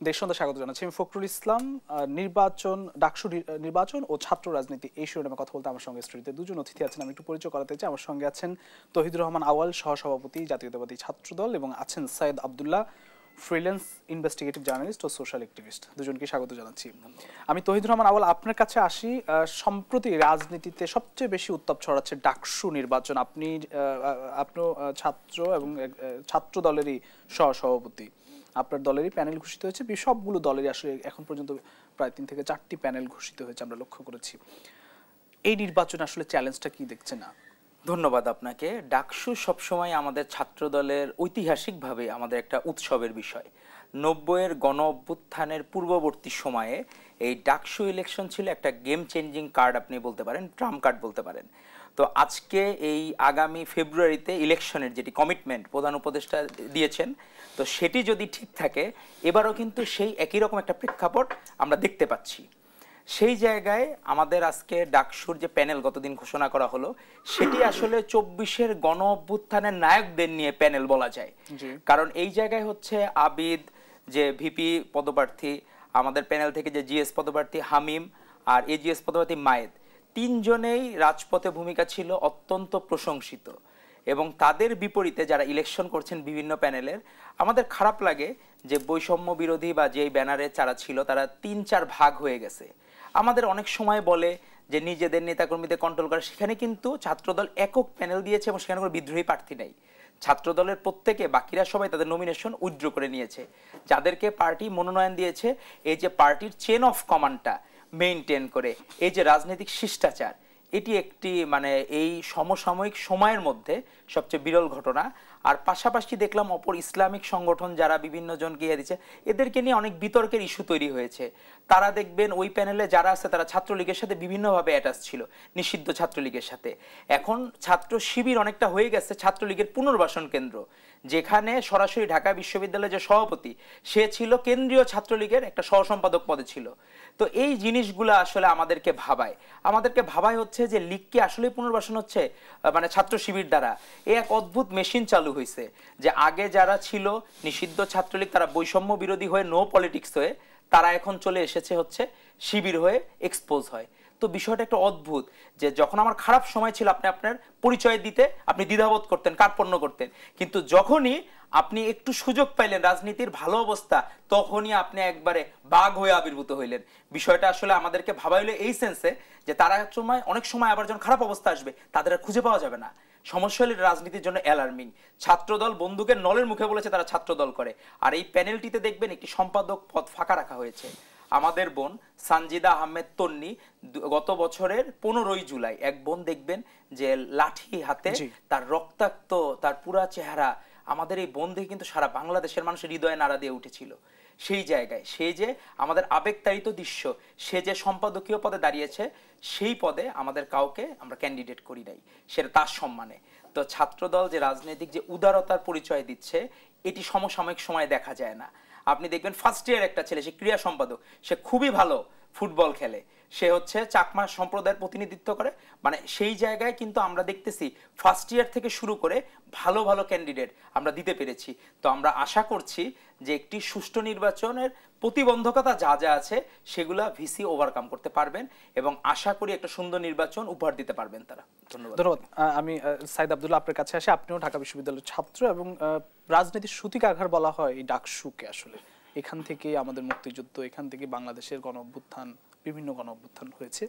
দেশ সন্ধ্যা স্বাগত জানাচ্ছি আমি ফখরুল ইসলাম। নির্বাচন, ডাকসু নির্বাচন ও ছাত্র রাজনীতি এই শিরোনামে কথা বলতে আমার সঙ্গে স্টুডিওতে দুজন অতিথি আছেন। আমি একটু পরিচয় করাতে চাই। আমার সঙ্গে আছেন তৌহিদুর রহমান আওয়াল, সহসভাপতি জাতীয়তাবাদী ছাত্রদল, এবং আছেন Syed Abdullah, freelance investigative journalist ও সোশ্যাল অ্যাক্টিভিস্ট। দুজনকে স্বাগত জানাচ্ছি। আমি তৌহিদুর রহমান আওয়াল, আপনার কাছে আসি। সম্প্রতি রাজনীতিতে সবচেয়ে বেশি উত্তাপ ছড়াচ্ছে ডাকসু নির্বাচন। আপনিও ছাত্র এবং ছাত্র দলেরই সহসভাপতি। আপনার দলেরই প্যানেল ঘোষিত হয়েছে, সবগুলো দলেরই আসলে এখন পর্যন্ত প্রায় 3 থেকে 4টি প্যানেল ঘোষিত হয়েছে, আমরা লক্ষ্য করেছি। এই নির্বাচনে আসলে চ্যালেঞ্জটা কি দেখছে না? ধন্যবাদ আপনাকে। ডাকসু সবসময় আমাদের ছাত্র দলের ঐতিহাসিকভাবে আমাদের একটা উৎসবের বিষয়। 90-এর গণ অভ্যুত্থানের পূর্ববর্তী সময়ে এই ডাকসু ইলেকশন ছিল একটা গেম চেঞ্জিং কার্ড, আপনি বলতে পারেন, ট্রাম্প কার্ড বলতে পারেন। তো আজকে এই আগামী ফেব্রুয়ারিতে ইলেকশনের যেটি কমিটমেন্ট প্রধান উপদেষ্টা দিয়েছেন, তো সেটি যদি ঠিক থাকে, এবারও কিন্তু সেই একই রকম একটা প্রেক্ষাপট আমরা দেখতে পাচ্ছি। সেই জায়গায় আমাদের আজকে ডাকসুর যে প্যানেল গতদিন ঘোষণা করা হলো, সেটি আসলে 24-এর গণ অভ্যুত্থানের নায়কদের নিয়ে প্যানেল বলা যায়। কারণ এই জায়গায় হচ্ছে আবিদ, যে ভিপি পদপ্রার্থী, আমাদের প্যানেল থেকে যে জিএস পদপ্রার্থী হামিম, আর এজিএস পদপ্রার্থী মায়েদ, তিনজনেই রাজপথে ভূমিকা ছিল অত্যন্ত প্রশংসিত। এবং তাদের বিপরীতে যারা ইলেকশন করছেন বিভিন্ন প্যানেলের, আমাদের খারাপ লাগে যে বৈষম্য বিরোধী বা যেই ব্যানারে যারা ছিল তারা 3-4 ভাগ হয়ে গেছে। আমাদের অনেক সময় বলে যে নিজেদের নেতাকর্মীদের কন্ট্রোল করে, সেখানে কিন্তু ছাত্রদল একক প্যানেল দিয়েছে এবং সেখানে কোনো বিদ্রোহী প্রার্থী নেই। ছাত্রদলের প্রত্যেকে, বাকিরা সবাই তাদের নমিনেশন উইথড্র করে নিয়েছে। যাদেরকে পার্টি মনোনয়ন দিয়েছে, এই যে পার্টির চেন অফ কমান্ডটা মেইনটেইন করে, এই যে রাজনৈতিক শিষ্টাচার, এটি একটি এই সমসাময়িক সময়ের মধ্যে সবচেয়ে বিরল ঘটনা। আর পাশাপাশি দেখলাম অপর ইসলামিক সংগঠন যারা বিভিন্ন জনকে ইয়ে দিচ্ছে, এদেরকে নিয়ে অনেক বিতর্কের ইস্যু তৈরি হয়েছে। তারা দেখবেন ওই প্যানেলে যারা আছে তারা ছাত্রলীগের সাথে বিভিন্নভাবে অ্যাটাচ ছিল, নিষিদ্ধ ছাত্রলীগের সাথে। এখন ছাত্র শিবির অনেকটা হয়ে গেছে ছাত্রলীগের পুনর্বাসন কেন্দ্র, যেখানে সরাসরি ঢাকা বিশ্ববিদ্যালয়ের যে সভাপতি, সে ছিল কেন্দ্রীয় ছাত্রলীগের একটা সহসম্পাদক পদে ছিল। তো এই জিনিসগুলো আসলে আমাদেরকে ভাবায় হচ্ছে যে লীগ কি আসলে পুনর্বাসন হচ্ছে ছাত্র শিবির দ্বারা। এই এক অদ্ভুত মেশিন চালু হয়েছে যে আগে যারা ছিল নিষিদ্ধ ছাত্রলীগ, তারা বৈষম্য বিরোধী হয়ে, নো পলিটিক্স হয়ে, তারা এখন চলে এসেছে হচ্ছে শিবির হয়ে এক্সপোজ হয়। তো বিষয়টা একটা অদ্ভুত যে যখন আমার খারাপ সময় ছিল, আপনি আপনার পরিচয় দিতে আপনি দ্বিধাবোধ করতেন, কার্পণ্য করতেন, কিন্তু যখনই আপনি একটু সুযোগ পাইলেন রাজনীতির ভালো অবস্থা, তখনই আপনি একবারে বাঘ হয়ে আবির্ভূত হইলেন। বিষয়টা আসলে আমাদেরকে ভাবাইলো এই সেন্সে যে তারা অনেক সময় আবার যখন খারাপ অবস্থা আসবে, তাদের আর খুঁজে পাওয়া যাবে না। সমস্যা হলে রাজনীতির জন্য অ্যালার্মিং। ছাত্রদল বন্দুকের নলের মুখে বলেছে তারা ছাত্রদল করে, আর এই প্যানেলটিতে দেখবেন একটি সম্পাদক পদ ফাঁকা রাখা হয়েছে। আমাদের বোন সানজিদা আহমেদ তন্নি, গত বছরের 15ই জুলাই এক বোন দেখবেন যে লাঠি হাতে, তার রক্তাক্ত, তার পুরা চেহারা, আমাদের এই বোন দেখে কিন্তু সারা বাংলাদেশের মানুষের হৃদয়ে নাড়া দিয়ে উঠেছিল। সেই জায়গায় সে যে আমাদের আবেগতাড়িত দৃশ্য, সে যে সম্পাদকীয় পদে দাঁড়িয়েছে, সেই পদে আমাদের কাউকে আমরা ক্যান্ডিডেট করি নাই, সেটা তার সম্মানে। তো ছাত্রদল যে রাজনৈতিক যে উদারতার পরিচয় দিচ্ছে, এটি সমসাময়িক সময়ে দেখা যায় না। আপনি দেখবেন ফার্স্ট ইয়ার একটা ছেলে, সে ক্রীড়া সম্পাদক, সে খুবই ভালো ফুটবল খেলে, সে হচ্ছে চাকমা সম্প্রদায়ের প্রতিনিধিত্ব করে। সেই জায়গায় কিন্তু আমরা দেখতেছি ফার্স্ট ইয়ার থেকে শুরু করে ভালো ভালো ক্যান্ডিডেট আমরা দিতে পেরেছি। তো আমরা আশা করছি যে একটি সুষ্ঠু নির্বাচনের প্রতিবন্ধকতা যা যা আছে সেগুলা ভিসি ওভারকাম করতে পারবেন, এবং আশা করি একটা সুন্দর নির্বাচন উপহার দিতে পারবেন তারা। ধন্যবাদ। আমি সৈয়দ আব্দুল্লাহ, আপনার কাছে আসি। আপনিও ঢাকা বিশ্ববিদ্যালয়ের ছাত্র এবং রাজনীতির সূতিকাঘার বলা হয় এই ডাকসুকে। আসলে এখান থেকে আমাদের মুক্তিযুদ্ধ, এখান থেকে বাংলাদেশের গণ অভ্যুত্থান, বিভিন্ন গণ অভ্যুত্থান হয়েছে।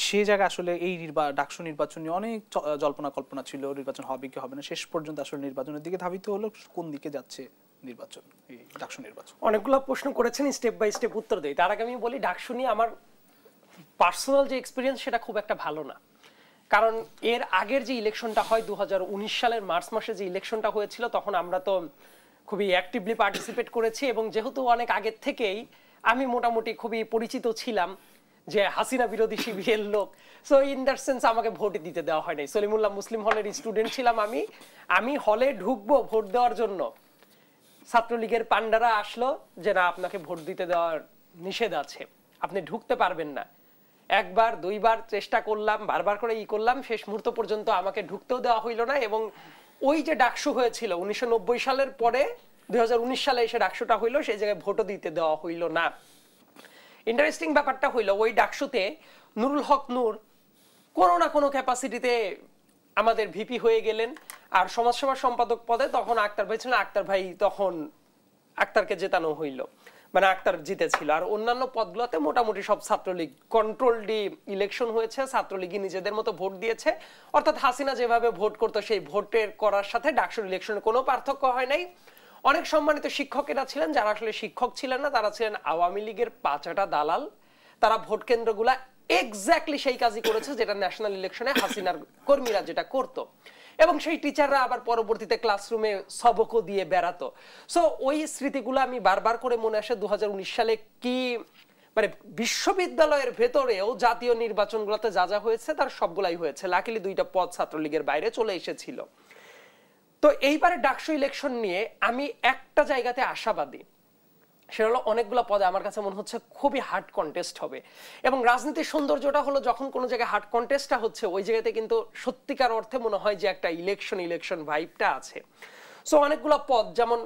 সে জায়গায় আসলে এই ডাকসু নির্বাচন নিয়ে অনেক জল্পনা কল্পনা ছিল, নির্বাচন হবে কি হবে না। শেষ পর্যন্ত আসলে নির্বাচনের দিকে ধাবিত হলো। কোন দিকে যাচ্ছে নির্বাচন, এই ডাকসু নির্বাচন? অনেকগুলো প্রশ্ন করেছেন, স্টেপ বাই স্টেপ উত্তর দেই। তার আগে আমি বলি, ডাকসু নিয়ে আমার পার্সোনাল যে এক্সপিরিয়েন্স, সেটা খুব একটা ভালো না। কারণ এর আগের যে ইলেকশনটা হয় 2019 সালের মার্চ মাসে যে ইলেকশনটা হয়েছিল, তখন আমরা তো খুবই অ্যাক্টিভলি পার্টিসিপেট করেছি, এবং যেহেতু অনেক আগের থেকেই আমি মোটামুটি খুবই পরিচিত ছিলাম যে হাসিনা বিরোধী শিবিরের লোক, সো ইন দ্যাট সেন্স আমাকে ভোট দিতে দেওয়া হয় নাই। সলিমুল্লাহ মুসলিম হলের স্টুডেন্ট ছিলাম আমি হলে ঢুকবো ভোট দেওয়ার জন্য, ছাত্রলীগের পান্ডারা আসলো যে না, আপনাকে ভোট দিতে দেওয়ার নিষেধ আছে, আপনি ঢুকতে পারবেন না। একবার দুইবার চেষ্টা করলাম, বারবার করে করলাম, শেষ মুহূর্ত পর্যন্ত আমাকে ঢুকতেও দেওয়া হইল না। এবং ওই যে ডাকসু হয়েছিল 1990 সালের পরে 2019 সালে এসে ডাকসুটা হইলো, সেই জায়গায় ভোটও দিতে দেওয়া হইল না। ইন্টারেস্টিং ব্যাপারটা হইলো ওই ডাকসুতে নুরুল হক নূর কোনো না কোনো ক্যাপাসিটিতে আমাদের ভিপি হয়ে গেলেন, আর সমাজসেবা সম্পাদক পদে তখন আক্তার ভাই ছিলেন। আক্তার ভাই তখন আক্তারকে জেতানো হইল, মানে আক্তার জিতেছিল। আর অন্যান্য পদগুলোতে মোটামুটি সব ছাত্রলীগ কন্ট্রোলড ইলেকশন হয়েছে, ছাত্রলীগই নিজেদের মতো ভোট দিয়েছে। অর্থাৎ হাসিনা যেভাবে ভোট করতো সেই ভোটের করার সাথে ডাকসুর ইলেকশনের কোনো পার্থক্য হয় নাই। অনেক সম্মানিত শিক্ষকেরা ছিলেন যারা আসলে শিক্ষক ছিলেন না, তারা ছিলেন আওয়ামী লীগের পাঁচাটা দালাল। তারা ভোট কেন্দ্রগুলা এক্স্যাক্টলি সেই কাজই করেছে যেটা ন্যাশনাল ইলেকশনে হাসিনার কর্মীরা যেটা করতো, এবং সেই টিচাররা আবার পরবর্তীতে ক্লাসরুমে সবকও দিয়ে বেড়াতো। সো ওই স্মৃতিগুলো আমি বারবার করে মনে আসে 2019 সালে কি মানে বিশ্ববিদ্যালয়ের ভেতরেও জাতীয় নির্বাচনগুলোতে যা যা হয়েছে তার সবগুলাই হয়েছে। লাকিলি 2টা পদ ছাত্রলীগের বাইরে চলে এসেছিল। তো এইবারে ডাকসু ইলেকশন নিয়ে আমি একটা জায়গাতে আশাবাদী, সেটা হলো অনেকগুলো পদে আমার কাছে মনে হচ্ছে খুবই হার্ড কন্টেস্ট হবে। এবং রাজনীতির সৌন্দর্যটা হলো যখন কোনো জায়গায় হার্ড কন্টেস্টটা হচ্ছে ওই জায়গাতে কিন্তু সত্যিকার অর্থে মনে হয় যে একটা ইলেকশন ভাইবটা আছে। সো অনেকগুলো পদ, যেমন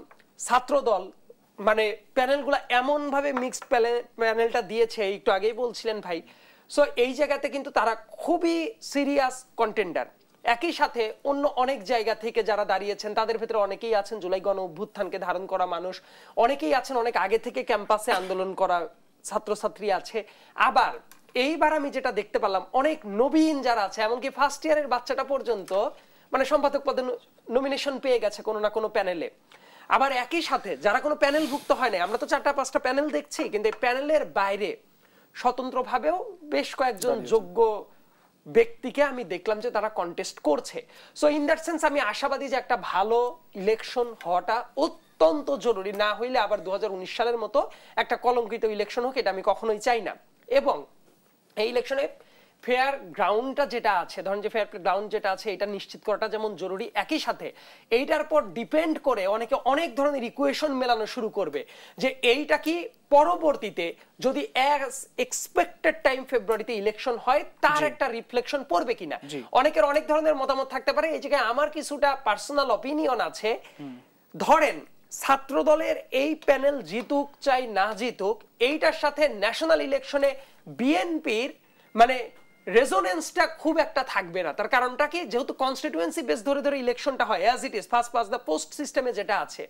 ছাত্রদল, মানে প্যানেলগুলো এমন ভাবে মিক্সড প্যানেলটা দিয়েছে, একটু আগেই বলছিলেন ভাই। সো এই জায়গাতে কিন্তু তারা খুবই সিরিয়াস কন্টেন্ডার। একই সাথে অন্য অনেক জায়গা থেকে যারা দাঁড়িয়েছেন তাদের ভেতরে অনেকেই আছেন জুলাই গণ অভ্যুত্থানকে ধারণ করা মানুষ, অনেকেই আছেন অনেক আগে থেকে ক্যাম্পাসে আন্দোলন করা ছাত্রছাত্রী আছে। আবার এইবার আমি যেটা দেখতে পারলাম অনেক নবীন যারা আছে, এমনকি ফার্স্ট ইয়ারের বাচ্চাটা পর্যন্ত মানে সম্পাদক পদে নমিনেশন পেয়ে গেছে কোনো না কোনো প্যানেলে। আবার একই সাথে যারা কোনো প্যানেল ভুক্ত হয় না, আমরা তো 4টা-5টা প্যানেল দেখছি, কিন্তু এই প্যানেলের বাইরে স্বতন্ত্রভাবেও বেশ কয়েকজন যোগ্য ব্যক্তিকে আমি দেখলাম যে তারা কন্টেস্ট করছে। সো ইন দ্যাট সেন্স আমি আশাবাদী যে একটা ভালো ইলেকশন হওয়াটা অত্যন্ত জরুরি। না হইলে আবার 2019 সালের মতো একটা কলঙ্কিত ইলেকশন হোক, এটা আমি কখনোই চাই না। এবং এই ইলেকশনে ফেয়ার গ্রাউন্ডটা যেটা আছে, ধরেন যে ফেয়ার গ্রাউন্ড যেটা আছে এটা নিশ্চিত করাটা যেমন জরুরি, একই সাথে এইটার পর ডিপেন্ড করে অনেকে অনেক ধরনের ইকুয়েশন মেলানো শুরু করবে যে এইটা কি পরবর্তীতে যদি এক্সপেক্টেড টাইম ফেব্রুয়ারিতে ইলেকশন হয় তার একটা রিফ্লেকশন পড়বে কিনা। অনেকের অনেক ধরনের মতামত থাকতে পারে। এই জায়গায় আমার কিছুটা পার্সোনাল অপিনিয়ন আছে। ধরেন ছাত্র দলের এই প্যানেল জিতুক চাই না জিতুক, এইটার সাথে ন্যাশনাল ইলেকশনে বিএনপির মানে রেজোনেন্সটা খুব একটা থাকবে না। তার কারণটা কি, যেহেতু কনস্টিটিউয়েন্সি বেস ধরে ধরে ইলেকশনটা হয় as it is first pass the post সিস্টেমে যেটা আছে,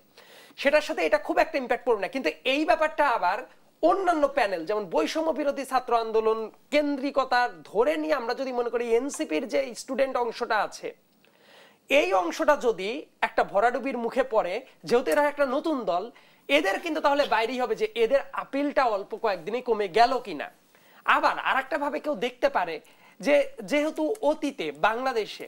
সেটার সাথে এটা খুব একটা ইম্প্যাক্ট পড়বে না। কিন্তু এই ব্যাপারটা আবার অন্যান্য প্যানেল যেমন বৈষম্য বিরোধী ছাত্র আন্দোলন কেন্দ্রিকতা ধরে নিয়ে আমরা যদি মনে করি এনসিপির যে স্টুডেন্ট অংশটা আছে, এই অংশটা যদি একটা ভরাডুবির মুখে পড়ে, যেহেতু এরা একটা নতুন দল, এদের কিন্তু তাহলে বাইরেই হবে যে এদের আপিলটা অল্প কয়েকদিনই কমে গেল কিনা। আবার আরেকটা ভাবে কেউ দেখতে পারে যে যেহেতু অতীতে বাংলাদেশে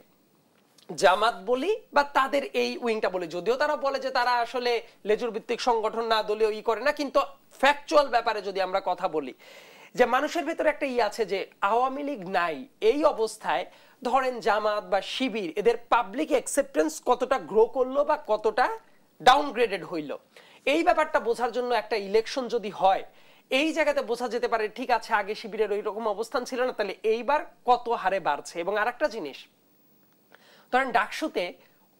জামাত বলি বা তাদের এই উইংটা বলি, যদিও তারা বলে যে তারা আসলে লেজুর ভিত্তিক সংগঠন না, দলীয় করে না, কিন্তু ফ্যাকচুয়াল ব্যাপারে যদি আমরা কথা বলি যে মানুষের ভেতরে একটা আছে যে আওয়ামী লীগ নাই, এই অবস্থায় ধরেন জামাত বা শিবির এদের পাবলিক অ্যাকসেপ্টেন্স কতটা গ্রো করলো বা কতটা ডাউনগ্রেডেড হইলো, এই ব্যাপারটা বোঝার জন্য একটা ইলেকশন যদি হয়, এই জায়গাতে বোঝা যেতে পারে ঠিক আছে আগে শিবিরের ওই রকম অবস্থান ছিল না, তাহলে এইবার কত হারে বাড়ছে। এবং আরেকটা জিনিস, ধরেন ডাকসুতে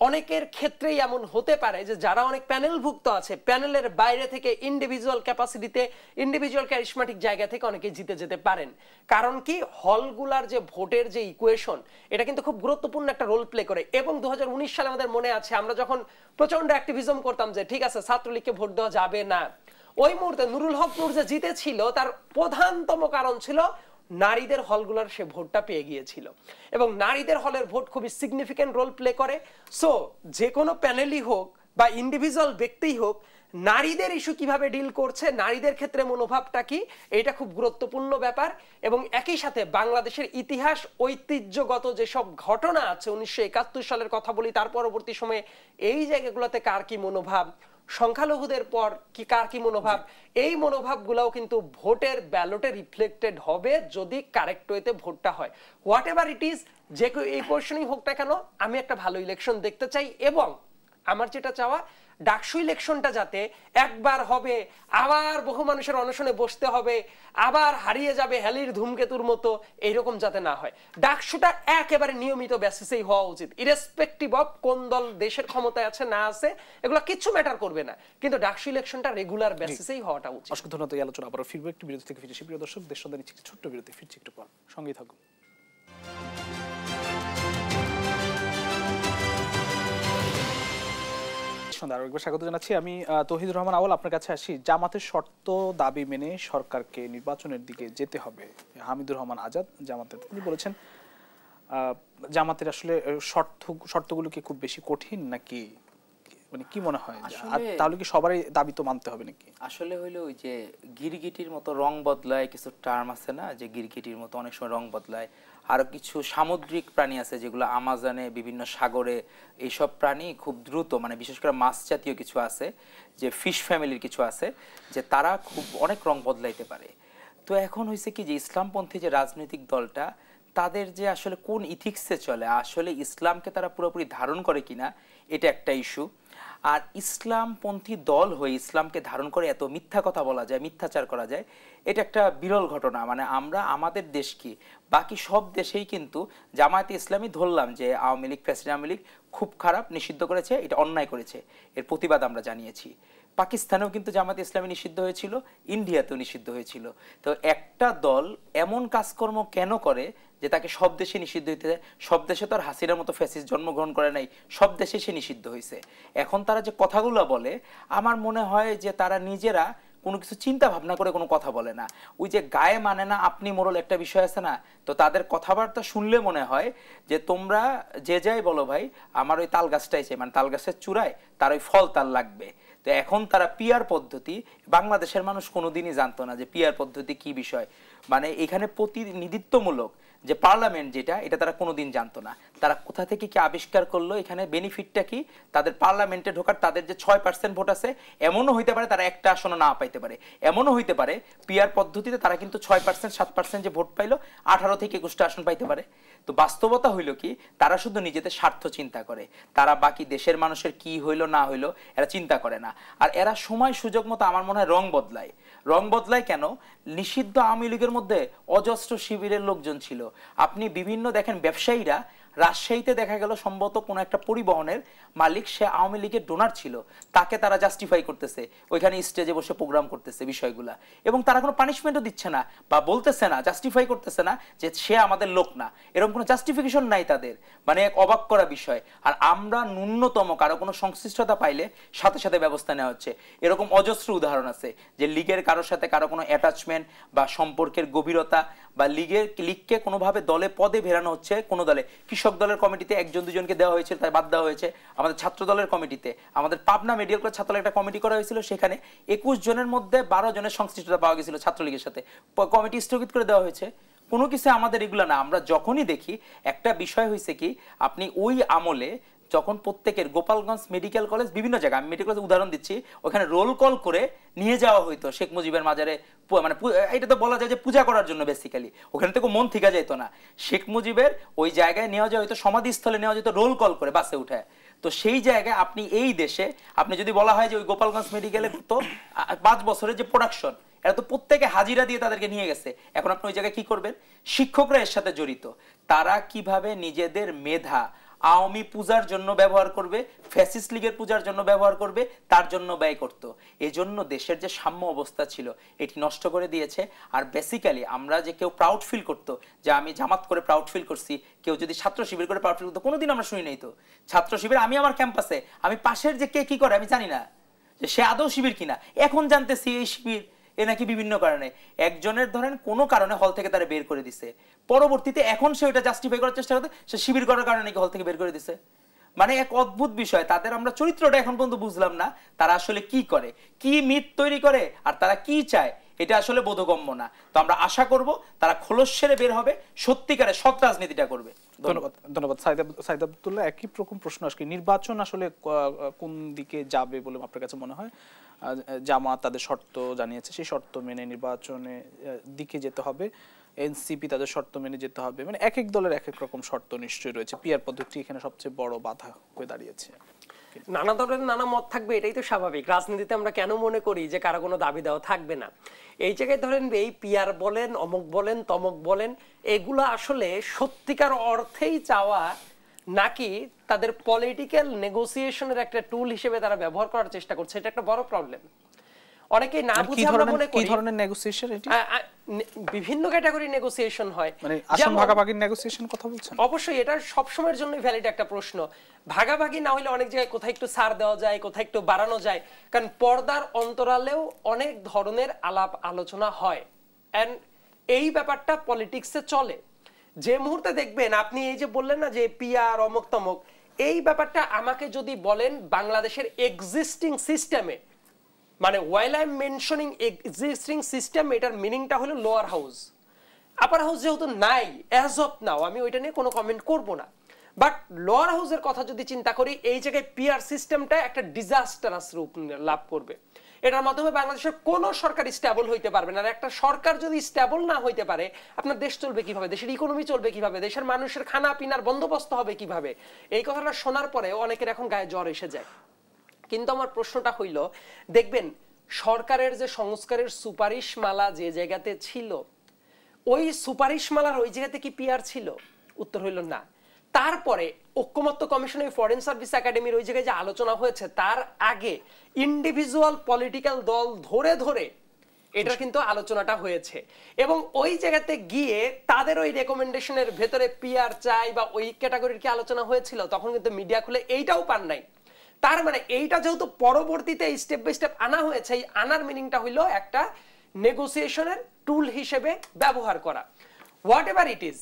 অনেকের ক্ষেত্রেই এমন হতে পারে যে যারা অনেক প্যানেলভুক্ত আছে, প্যানেলের বাইরে থেকে ইন্ডিভিজুয়াল ক্যাপাসিটিতে ইন্ডিভিজুয়াল ক্যারিশমেটিক জায়গা থেকে অনেকে জিতে যেতে পারেন। কারণ কি, হলগুলার যে ভোটের যে ইকুয়েশন, এটা কিন্তু খুব গুরুত্বপূর্ণ একটা রোল প্লে করে। এবং 2019 সালে আমাদের মনে আছে আমরা যখন প্রচন্ড অ্যাক্টিভিজম করতাম যে ঠিক আছে ছাত্রলীগকে ভোট দেওয়া যাবে না, ওই মুহূর্তে নুরুল হক নূর যে জিতেছিল তার প্রধানতম কারণ ছিল নারীদের হলগুলোর সে ভোটটা পেয়ে গিয়েছিল, এবং নারীদের হলের ভোট খুবই সিগনিফিক্যান্ট রোল প্লে করে। সো যে কোনো প্যানেলই হোক বা ইন্ডিভিজুয়াল ব্যক্তিই হোক, নারীদের ইস্যু কিভাবে ডিল করছে, নারীদের ক্ষেত্রে মনোভাবটা কি, এটা খুব গুরুত্বপূর্ণ ব্যাপার। এবং একই সাথে বাংলাদেশের ইতিহাস ঐতিহ্যগত যেসব ঘটনা আছে, 1971 সালের কথা বলি, তার পরবর্তী সময়ে এই জায়গাগুলোতে কার কি মনোভাব, সংখ্যালঘুদের পর কি কার কি মনোভাব, এই মনোভাবগুলোও কিন্তু ভোটের ব্যালটে রিফ্লেক্টেড হবে যদি কারেক্ট ওয়েতে ভোটটা হয়। হোয়াট এভার ইট ইজ, যে এই কোয়েশনই হোক না কেন, আমি একটা ভালো ইলেকশন দেখতে চাই। এবং আমার যেটা চাওয়া, ডাকসু ইলেকশনটা যাতে একবার হবে, আবার বহু মানুষের অনশনে বসতে হবে, আবার হারিয়ে যাবে হেলির ধূমকেতুর মতো, এইরকম যাতে না হয়। ডাকসুটা একেবারে নিয়মিত বেসিসেই হওয়া উচিত, ইরেসপেক্টিভ অফ কোন দল দেশের ক্ষমতায় আছে না আছে, এগুলো কিছু ম্যাটার করবে না, কিন্তু ডাকসু ইলেকশনটা রেগুলার বেসিসেই হওয়াটা উচিত। অসংখ্য ধন্যবাদ। এই আলোচনা আবারও ফিরবো একটু বিরতি থেকে ফিরেছি। প্রিয় দর্শক, দেশ সন্ধানী ছোট্ট বিরতি, ফিরছি একটু পর, সঙ্গেই থাকুন। আরো একবার স্বাগত জানাচ্ছি। আমি তৌহিদুর রহমান আউয়াল, আপনার কাছে আসি। জামাতের শর্ত দাবি মেনে সরকারকে নির্বাচনের দিকে যেতে হবে। হামিদুর রহমান আজাদ জামাতের, তিনি বলেছেন জামাতের আসলে শর্তগুলো কি খুব বেশি কঠিন নাকি, মানে কি মনে হয়, তাহলে কি সবারই দাবি তো মানতে হবে নাকি? আসলে হইলো ওই যে গিরগিটির মতো রং বদলায়, কিছু টার্ম আছে না, যে গিরগিটির মতো অনেক সময় রং বদলায়। আরো কিছু সামুদ্রিক প্রাণী আছে যেগুলো আমাজনে, বিভিন্ন সাগরে, এইসব প্রাণী খুব দ্রুত, মানে বিশেষ করে মাছ জাতীয় কিছু আছে, যে ফিশ ফ্যামিলির কিছু আছে, যে তারা খুব অনেক রং বদলাইতে পারে। তো এখন হয়েছে কি, যে ইসলামপন্থী যে রাজনৈতিক দলটা, তাদের যে আসলে কোন ইথিক্সে চলে, আসলে ইসলামকে তারা পুরোপুরি ধারণ করে কিনা, এটা একটা ইস্যু। আর ইসলামপন্থী দল হয়ে ইসলামকে ধারণ করে এত মিথ্যা কথা বলা যায়, মিথ্যাচার করা যায়, এটা একটা বিরল ঘটনা। মানে আমরা আমাদের দেশ কি, বাকি সব দেশেই কিন্তু জামায়াতে ইসলামী ধরলাম যে আওয়ামী লীগ, প্রেসিডেন্ট আওয়ামী লীগ খুব খারাপ, নিষিদ্ধ করেছে, এটা অন্যায় করেছে, এর প্রতিবাদ আমরা জানিয়েছি। পাকিস্তানেও কিন্তু জামায়াতে ইসলামী নিষিদ্ধ হয়েছিল, ইন্ডিয়াতেও নিষিদ্ধ হয়েছিল। তো একটা দল এমন কাজকর্ম কেন করে যে তাকে সব দেশে নিষিদ্ধ হইতে যায়? সব দেশে তো আর হাসিনার মতো ফ্যাসিস্ট জন্মগ্রহণ করে নাই, সব দেশে সে নিষিদ্ধ হয়েছে। এখন তারা যে কথাগুলো বলে, আমার মনে হয় যে তারা নিজেরা কোনো কিছু চিন্তা ভাবনা করে কোনো কথা বলে না। ওই যে গায়ে মানে না আপনি মোড়ল একটা বিষয় আছে না, তো তাদের কথাবার্তা শুনলে মনে হয় যে তোমরা যে যাই বলো ভাই, আমার ওই তাল গাছটাই চাই, মানে তাল গাছের চূড়ায় তার ওই ফল তাল লাগবে। তো এখন তারা পিয়ার পদ্ধতি, বাংলাদেশের মানুষ কোনোদিনই জানতো না যে পিয়ার পদ্ধতি কি বিষয়, মানে এখানে প্রতিনিধিত্বমূলক যে পার্লামেন্ট যেটা, এটা তারা কোনোদিন জানতো না। তারা কোথা থেকে কি আবিষ্কার করলো, এখানে বেনিফিটটা কি, তাদের পার্লামেন্টে ঢোকার, তাদের যে 6% ভোট আছে, এমনও হইতে পারে তারা একটা আসনও না পাইতে পারে, এমনও হইতে পারে পিয়ার পদ্ধতিতে তারা কিন্তু 6%, 7% যে ভোট পাইলো, 18 থেকে 21টা আসন পাইতে পারে। তো বাস্তবতা হইলো কি, তারা শুধু নিজেদের স্বার্থ চিন্তা করে, তারা বাকি দেশের মানুষের কি হইলো না হইলো এরা চিন্তা করে না। আর এরা সময় সুযোগ মতো আমার মনে হয় রং বদলায়। রং বদলায় কেন? নিষিদ্ধ আওয়ামী লীগের মধ্যে অজস্র শিবিরের লোকজন ছিল। আপনি বিভিন্ন দেখেন ব্যবসায়ীরা, রাজশাহীতে দেখা গেল সম্ভবত কোনো একটা পরিবহনের মালিক, সে আওয়ামী লীগের ডোনার ছিল, তাকে তারা জাস্টিফাই করতেছে, ওইখানে স্টেজে বসে প্রোগ্রাম করতেছে বিষয়গুলা, এবং তারা কোনো পানিশমেন্টও দিচ্ছে না বা বলতেছে না, জাস্টিফাই করতেছে না যে সে আমাদের লোক না, এরকম কোনো জাস্টিফিকেশন নাই তাদের। মানে এক অবাক করা বিষয়। আর আমরা ন্যূনতম কারো কোনো সংশ্লিষ্টতা পাইলে সাথে সাথে ব্যবস্থা নেওয়া হচ্ছে। এরকম অজস্র উদাহরণ আছে যে লিগের কারোর সাথে কারো কোনো অ্যাটাচমেন্ট বা সম্পর্কের গভীরতা, বা লিগকে কোনোভাবে দলে পদে ভেরানো হচ্ছে, কোনো দলে, কৃষক দলের কমিটিতে 1 2 জনকে দেওয়া হয়েছে, তাই বাদ দেওয়া হয়েছে। আমাদের ছাত্র দলের কমিটিতে, আমাদের পাবনা মেডিকেল কলেজ ছাত্র একটা কমিটি করা হয়েছিল, সেখানে 21 জনের মধ্যে 12 জনের সংশ্লিষ্টতা পাওয়া গেছিল ছাত্রলীগের সাথে, কমিটি স্থগিত করে দেওয়া হয়েছে। কোনো কিছু আমাদের এগুলো না। আমরা যখনই দেখি একটা বিষয় হয়েছে কি, আপনি ওই আমলে যখন প্রত্যেকের গোপালগঞ্জ মেডিকেল কলেজ, বিভিন্ন জায়গায়, আমি মেডিকেল কলেজ উদাহরণ দিচ্ছি, ওখানে রোল কল করে নিয়ে যাওয়া হইতো শেখ মুজিবের মাজারে, মানে এটা তো বলা যায় যে পূজা করার জন্য বেসিক্যালি, ওখানে থেকে মন থিকা যেত না, শেখ মুজিবের ওই জায়গায় নেওয়া যাওয়া হইতো, সমাধিস্থলে নেওয়া যেত রোল কল করে বাসে উঠায়। তো সেই জায়গায় আপনি এই দেশে আপনি যদি বলা হয় যে ওই গোপালগঞ্জ মেডিকেলে তো 5 বছরের যে প্রোডাকশন, এরা তো প্রত্যেকে হাজিরা দিয়ে তাদেরকে নিয়ে গেছে, এখন আপনি ওই জায়গায় কি করবেন? শিক্ষকরা এর সাথে জড়িত, তারা কিভাবে নিজেদের মেধা আওয়ামী পূজার জন্য ব্যবহার করবে, ফ্যাসিস্ট লীগের পূজার জন্য ব্যবহার করবে, তার জন্য ব্যয় করত। এজন্য দেশের যে সাম্য অবস্থা ছিল এটি নষ্ট করে দিয়েছে। আর বেসিক্যালি আমরা যে কেউ প্রাউড ফিল করতো যে আমি জামাত করে প্রাউড ফিল করছি, কেউ যদি ছাত্র শিবির করে প্রাউড ফিল করতো, কোনোদিন আমরা শুনি নাই তো। ছাত্র শিবির, আমি আমার ক্যাম্পাসে, আমি পাশের যে কে কি করে আমি জানি না যে সে আদৌ শিবির কিনা, এখন জানতেছি এই শিবির, এ নাকি বিভিন্ন কারণে একজনের ধরেন কোনো কারণে হল থেকে তারা বের করে দিছে, পরবর্তীতে এখন সে ওটা জাস্টিফাই করার চেষ্টা করতে সে শিবির করার কারণে নাকি হল থেকে বের করে দিছে। মানে এক অদ্ভুত বিষয়, তাদের আমরা চরিত্রটা এখন পর্যন্ত বুঝলাম না, তারা আসলে কি করে, কি মিথ তৈরি করে, আর তারা কি চায়, এটা আসলে বোধগম্য না। তো আমরা আশা করব তারা খোলস ছেড়ে বের হবে, সত্যিকারে সৎ রাজনীতিটা করবে। ধন্যবাদ। ধন্যবাদ সাইদ আব্দুল্লাহ। একই রকম প্রশ্ন আসলে, নির্বাচন আসলে কোন দিকে যাবে বলে আপনার কাছে মনে হয়? জামাত তাদের শর্ত জানিয়েছে, সেই শর্ত মেনে নির্বাচনের দিকে যেতে হবে, এনসিপি তাদের শর্ত মেনে যেতে হবে, মানে এক এক দলের এক এক রকম শর্ত নিশ্চয়ই রয়েছে, পিয়ার পদ্ধতি এখানে সবচেয়ে বড় বাধা হয়ে দাঁড়িয়েছে। নানা ধরনের নানা মত থাকবে, এটাই তো স্বাভাবিক। রাজনীতিতে আমরা কেন মনে করি যে কারো কোনো দাবি দেওয়া থাকবে না? এই জায়গায় ধরেন এই পিয়ার বলেন, অমুক বলেন, তমক বলেন, এগুলো আসলে সত্যিকার অর্থেই চাওয়া নাকি তাদের পলিটিক্যাল নেগোসিয়েশনের একটা টুল হিসেবে তারা ব্যবহার করার চেষ্টা করছে, এটা একটা বড় প্রবলেম। অনেকেই না বুঝে আমরা মনে করি কি ধরনের নেগোসিয়েশন এটি? বিভিন্ন ক্যাটাগরি নেগোসিয়েশন হয়, মানে আসন ভাগাভাগির নেগোসিয়েশন কথা বলছেন? অবশ্যই এটা সব সময়ের জন্য ভ্যালিড একটা প্রশ্ন। ভাগাভাগি না হলে অনেক জায়গায় কোথায় একটু ছাড় দেওয়া যায়, কোথায় একটু বাড়ানো যায়, কারণ পর্দার অন্তরালেও অনেক ধরনের আলাপ আলোচনা হয়, এন্ড এই ব্যাপারটা পলিটিক্সে চলে। যে মুহূর্তে দেখবেন আপনি এই যে বললেন না যে পিআর অমুক তমক, এই ব্যাপারটা আমাকে যদি বলেন বাংলাদেশের এক্সিস্টিং সিস্টেমে, মানে while I am mentioning existing system, এটার মিনিংটা হলো লোয়ার হাউস। আপার হাউস যেহেতু নাই অ্যাজ অফ নাও, আমি ওইটা নিয়ে কোনো কমেন্ট করব না, বাট লোয়ার হাউসের কথা যদি চিন্তা করি, এই জায়গায় পিআর সিস্টেমটা একটা ডিজাস্টারাস রূপ লাভ করবে। এটার মাধ্যমে বাংলাদেশের কোনো সরকার স্টেবল হইতে পারবে না। আর একটা সরকার যদি স্টেবল না হইতে পারে, আপনার দেশ চলবে কিভাবে, দেশের ইকোনমি চলবে কিভাবে, দেশের মানুষের খানা পিনার বন্দোবস্ত হবে কিভাবে? এই কথাটা শোনার পরে অনেকের এখন গায়ে জ্বর এসে যায়। কিন্তু আমার প্রশ্নটা হইল, দেখবেন সরকারের যে সংস্কারের সুপারিশমালা যে জায়গাতে ছিল, ওই সুপারিশমালার ওই জায়গাতে কি পিআর ছিল? উত্তর হইল না। তারপরে ঐক্যমত্য কমিশনের ফরেন সার্ভিস একাডেমির ওই জায়গায় যে আলোচনা হয়েছে, তার আগে ইন্ডিভিজুয়াল পলিটিক্যাল দল ধরে ধরে এটা কিন্তু আলোচনাটা হয়েছে, এবং ওই জায়গাতে গিয়ে তাদের ওই রেকমেন্ডেশনের ভেতরে পিআর চাই বা ওই ক্যাটাগরির কি আলোচনা হয়েছিল, তখন কিন্তু মিডিয়া খুলে এইটাও পান নাই। তার মানে এইটা যেহেতু পরবর্তীতে স্টেপ বাই স্টেপ আনা হয়েছে, এই আনার মিনিংটা হইলো একটা নেগোসিয়েশনের টুল হিসেবে ব্যবহার করা। হোয়াট এভার ইট ইজ,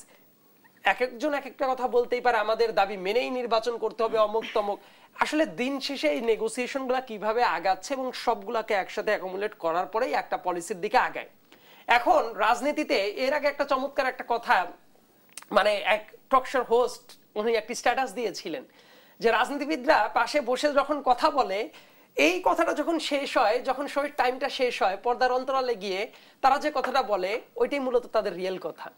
এক একজন এক একটা কথা বলতেই পারে, আমাদের দাবি মেনেই নির্বাচন করতে হবে অমুক তমক। আসলে দিন শেষে এই নেগোসিয়েশনগুলো কিভাবে আগাচ্ছে এবং সবগুলাকে একসাথে অ্যাকোমোডেট করার পরেই একটা পলিসির দিকে আগায়। এখন রাজনীতিতে এর আগে একটা চমৎকার একটা কথা, মানে এক টকশোর হোস্ট উনি একটি স্ট্যাটাস দিয়েছিলেন যে রাজনীতিবিদরা পাশে বসে যখন কথা বলে, এই কথাটা যখন শেষ হয়, যখন শোয়ের টাইমটা শেষ হয়, পর্দার অন্তরালে গিয়ে তারা যে কথাটা বলে ওইটাই মূলত তাদের রিয়েল কথা,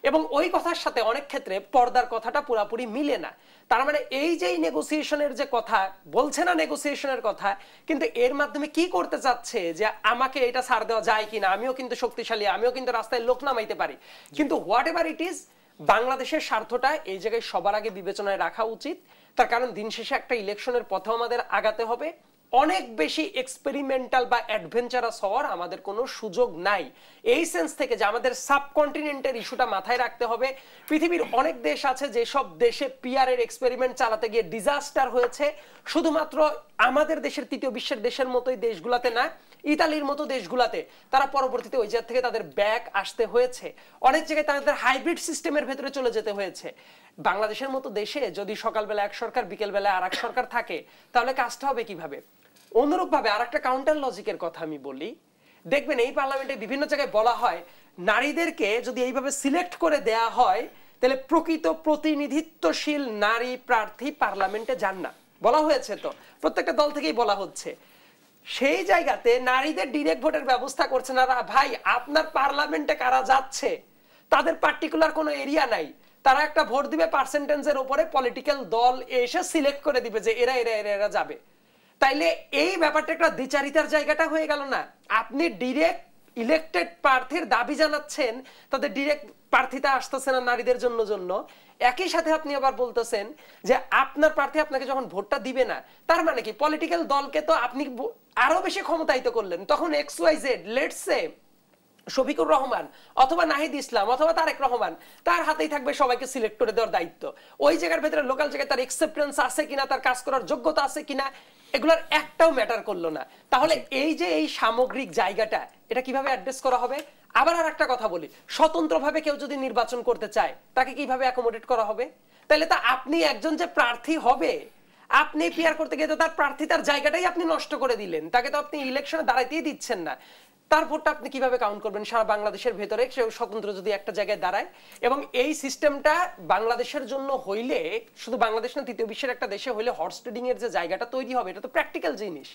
এবং ওই কথার সাথে অনেক ক্ষেত্রে পর্দার কথাটা পুরোপুরি মিলে না। তার মানে এই যে নেগোসিয়েশনের যে কথা বলছে না, নেগোসিয়েশনের কথা, কিন্তু এর মাধ্যমে কি করতে চাচ্ছে যে আমাকে এটা ছাড় দেওয়া যায় কিনা, আমিও কিন্তু শক্তিশালী, আমিও কিন্তু রাস্তায় লোক নামাইতে পারি। কিন্তু হোয়াট এভার ইট ইজ, বাংলাদেশের স্বার্থটা এই জায়গায় সবার আগে বিবেচনায় রাখা উচিত। তার কারণ দিন শেষে একটা ইলেকশনের পথেও আমাদের আগাতে হবে। অনেক বেশি এক্সপেরিমেন্টাল বা অ্যাডভেঞ্চারাস হওয়ার আমাদের কোনো সুযোগ নাই, এই সেন্স থেকে যে আমাদের সাবকন্টিনেন্টের ইস্যুটা মাথায় রাখতে হবে। পৃথিবীর অনেক দেশ আছে যেসব দেশে পিআর এর এক্সপেরিমেন্ট চালাতে গিয়ে ডিজাস্টার হয়েছে, শুধুমাত্র আমাদের দেশের তৃতীয় বিশ্বের দেশের মতোই দেশগুলাতে না, ইতালির মতো দেশগুলাতে তারা পরবর্তীতে ওই জায়গা থেকে তাদের ব্যাক আসতে হয়েছে। অনেক জায়গায় তাদের হাইব্রিড সিস্টেমের ভেতরে চলে যেতে হয়েছে। বাংলাদেশের মতো দেশে যদি সকালবেলা এক সরকার, বিকেলবেলা আর এক সরকার থাকে, তাহলে কাজটা হবে কিভাবে? অনুরূপভাবে আর একটা কাউন্টার লজিকের কথা আমি বলি, দেখবেন এই পার্লামেন্টে বিভিন্ন জায়গায় বলা হয় নারীদেরকে যদি এইভাবে সিলেক্ট করে দেয়া হয়, তাহলে প্রকৃত প্রতিনিধিত্বশীল নারী প্রার্থী পার্লামেন্টে যান না। বলা হয়েছে, তো প্রত্যেকটা দল থেকেই বলা হচ্ছে। সেই জায়গাতে নারীদের ডিরেক্ট ভোটের ব্যবস্থা করছে না। ভাই, আপনার পার্লামেন্টে কারা যাচ্ছে তাদের পার্টিকুলার কোনো এরিয়া নাই, তারা একটা ভোট দিবে পার্সেন্টেজের উপরে, পলিটিক্যাল দল এসে সিলেক্ট করে দিবে যে এরা এরা এরা এরা যাবে। তাইলে এই ব্যাপারটা একটা দ্বিচারিতার জায়গাটা হয়ে গেল না? আপনি ডিরেক্ট ইলেক্টেড প্রার্থীর দাবি জানাচ্ছেন, তাদের ডিরেক্ট প্রার্থীতা আসতেছে না নারীদের জন্য, একই সাথে আপনি আবার বলতেছেন যে আপনার প্রার্থী আপনাকে যখন ভোটটা দিবে না, তার মানে কি পলিটিক্যাল দলকে তো আপনি আরো বেশি ক্ষমতায়িত করলেন। তখন XYZ, let's say Shafiqur Rahman অথবা নাহিদ ইসলাম অথবা তারেক রহমান, তার হাতেই থাকবে সবাইকে সিলেক্ট করে দেওয়ার দায়িত্ব। ওই জায়গার ভেতরে লোকাল জায়গায় তার অ্যাকসেপ্টেন্স আছে কিনা, তার কাজ করার যোগ্যতা আছে কিনা, এগুলোর একটাও ম্যাটার করলো না। তাহলে এই যে এই সামগ্রিক জায়গাটা, এটা কিভাবে অ্যাড্রেস করা হবে? আবার আর একটা কথা বলি, স্বতন্ত্রভাবে কেউ যদি নির্বাচন করতে চায়, তাকে কিভাবে অ্যাকোমোডেট করা হবে? তাহলে তো আপনি একজন যে প্রার্থী হবে, আপনি পিআর করতে গিয়ে তো তার প্রার্থিতার জায়গাটাই আপনি নষ্ট করে দিলেন, তাকে তো আপনি ইলেকশনে দাঁড়াইতেই দিচ্ছেন না। তার ভোটটা আপনি কিভাবে কাউন্ট করবেন সারা বাংলাদেশের ভেতরে, সে স্বতন্ত্র যদি একটা জায়গায় দাঁড়ায়? এবং এই সিস্টেমটা বাংলাদেশের জন্য হইলে, শুধু বাংলাদেশ না, তৃতীয় বিশ্বের একটা দেশে হইলে হর্স ট্রেডিং এর যে জায়গাটা তৈরি হবে, এটা তো প্র্যাকটিক্যাল জিনিস।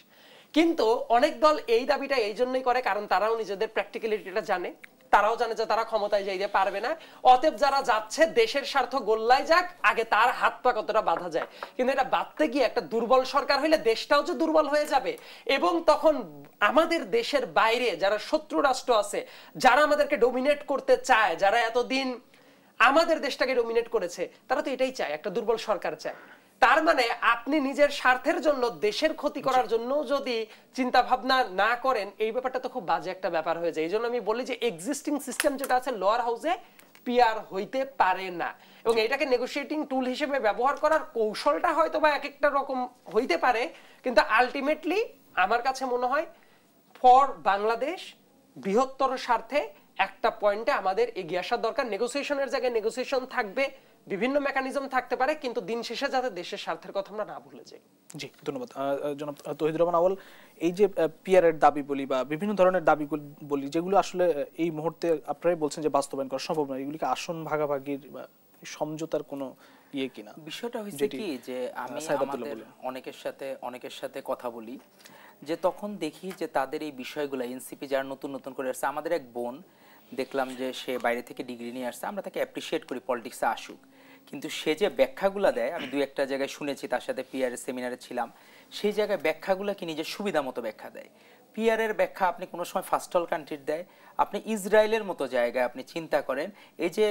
কিন্তু অনেক দল এই দাবিটা এই জন্যই করে কারণ তারাও নিজেদের প্র্যাকটিক্যালিটিটা জানে। তারাও জানে যে তারা ক্ষমতায় যাইতে পারবে না, অতএব যারা যাচ্ছে দেশের স্বার্থ গোল্লায় যাক, আগে তার হাত পা কতটা বাঁধা যায়। কিন্তু এটা বাঁধতে গিয়ে একটা দুর্বল সরকার হইলে দেশটাও যে দুর্বল হয়ে যাবে, এবং তখন আমাদের দেশের বাইরে যারা শত্রু রাষ্ট্র আছে, যারা আমাদেরকে ডমিনেট করতে চায়, যারা এতদিন আমাদের দেশটাকে ডমিনেট করেছে, তারা তো এটাই চায়, একটা দুর্বল সরকার চায়। তার মানে আপনি নিজের স্বার্থের জন্য দেশের ক্ষতি করার জন্য যদি চিন্তা ভাবনা না করেন, এই ব্যাপারটা তো খুব বাজে একটা ব্যাপার হয়ে যায়। এই জন্য আমি বলি যে এক্সিস্টিং সিস্টেম যেটা আছে লোয়ার হাউসে পিআর হইতে পারে না, এবং এটাকে নেগোশিয়েটিং টুল হিসেবে ব্যবহার করার কৌশলটা হয়তো বা এক একটা রকম হইতে পারে, কিন্তু আলটিমেটলি আমার কাছে মনে হয় ফর বাংলাদেশ বৃহত্তর স্বার্থে একটা পয়েন্টে আমাদের এগিয়ে আসার দরকার। নেগোসিয়েশনের জায়গায় নেগোসিয়েশন থাকবে, বিভিন্ন মেকানিজম থাকতে পারে, কিন্তু দিন শেষে যাতে দেশের স্বার্থের কথা আমরা না ভুলে যাই। জি, ধন্যবাদ জনাব তৌহিদুর রহমান আউয়াল। এই যে পিআর এর দাবি বলি বা বিভিন্ন ধরনের দাবি বলি, যেগুলো আসলে এই মুহূর্তে আপনারাই বলছেন যে বাস্তবায়ন করা সম্ভব নয়, এগুলিকে আসন ভাগাভাগির বা সমঝোতার কোনো ইয়ে কিনা? বিষয়টা হচ্ছে কি যে আমি আমাদের অনেকের সাথে কথা বলি, যে তখন দেখি যে তাদের এই বিষয়গুলো এনসিপি যারা নতুন নতুন করে আসছে, আমাদের এক বোন দেখলাম যে সে বাইরে থেকে ডিগ্রি নিয়ে আসছে, আমরা তাকে অ্যাপ্রিসিয়েট করি পলিটিক্সে আসুক, কিন্তু সে যে ব্যাখ্যাগুলো দেয়, আমি দুই একটা জায়গায় শুনেছি, তার সাথে পিআর সেমিনারে ছিলাম, সেই জায়গায় ব্যাখ্যাগুলো কি নিজের সুবিধা মতো ব্যাখ্যা দেয়। পিআর এর ব্যাখ্যা আপনি কোনো সময় ফার্স্ট ওয়ার্ল্ড কান্ট্রির দেয়, আপনি ইসরায়েলের মতো জায়গায় আপনি চিন্তা করেন, এই যে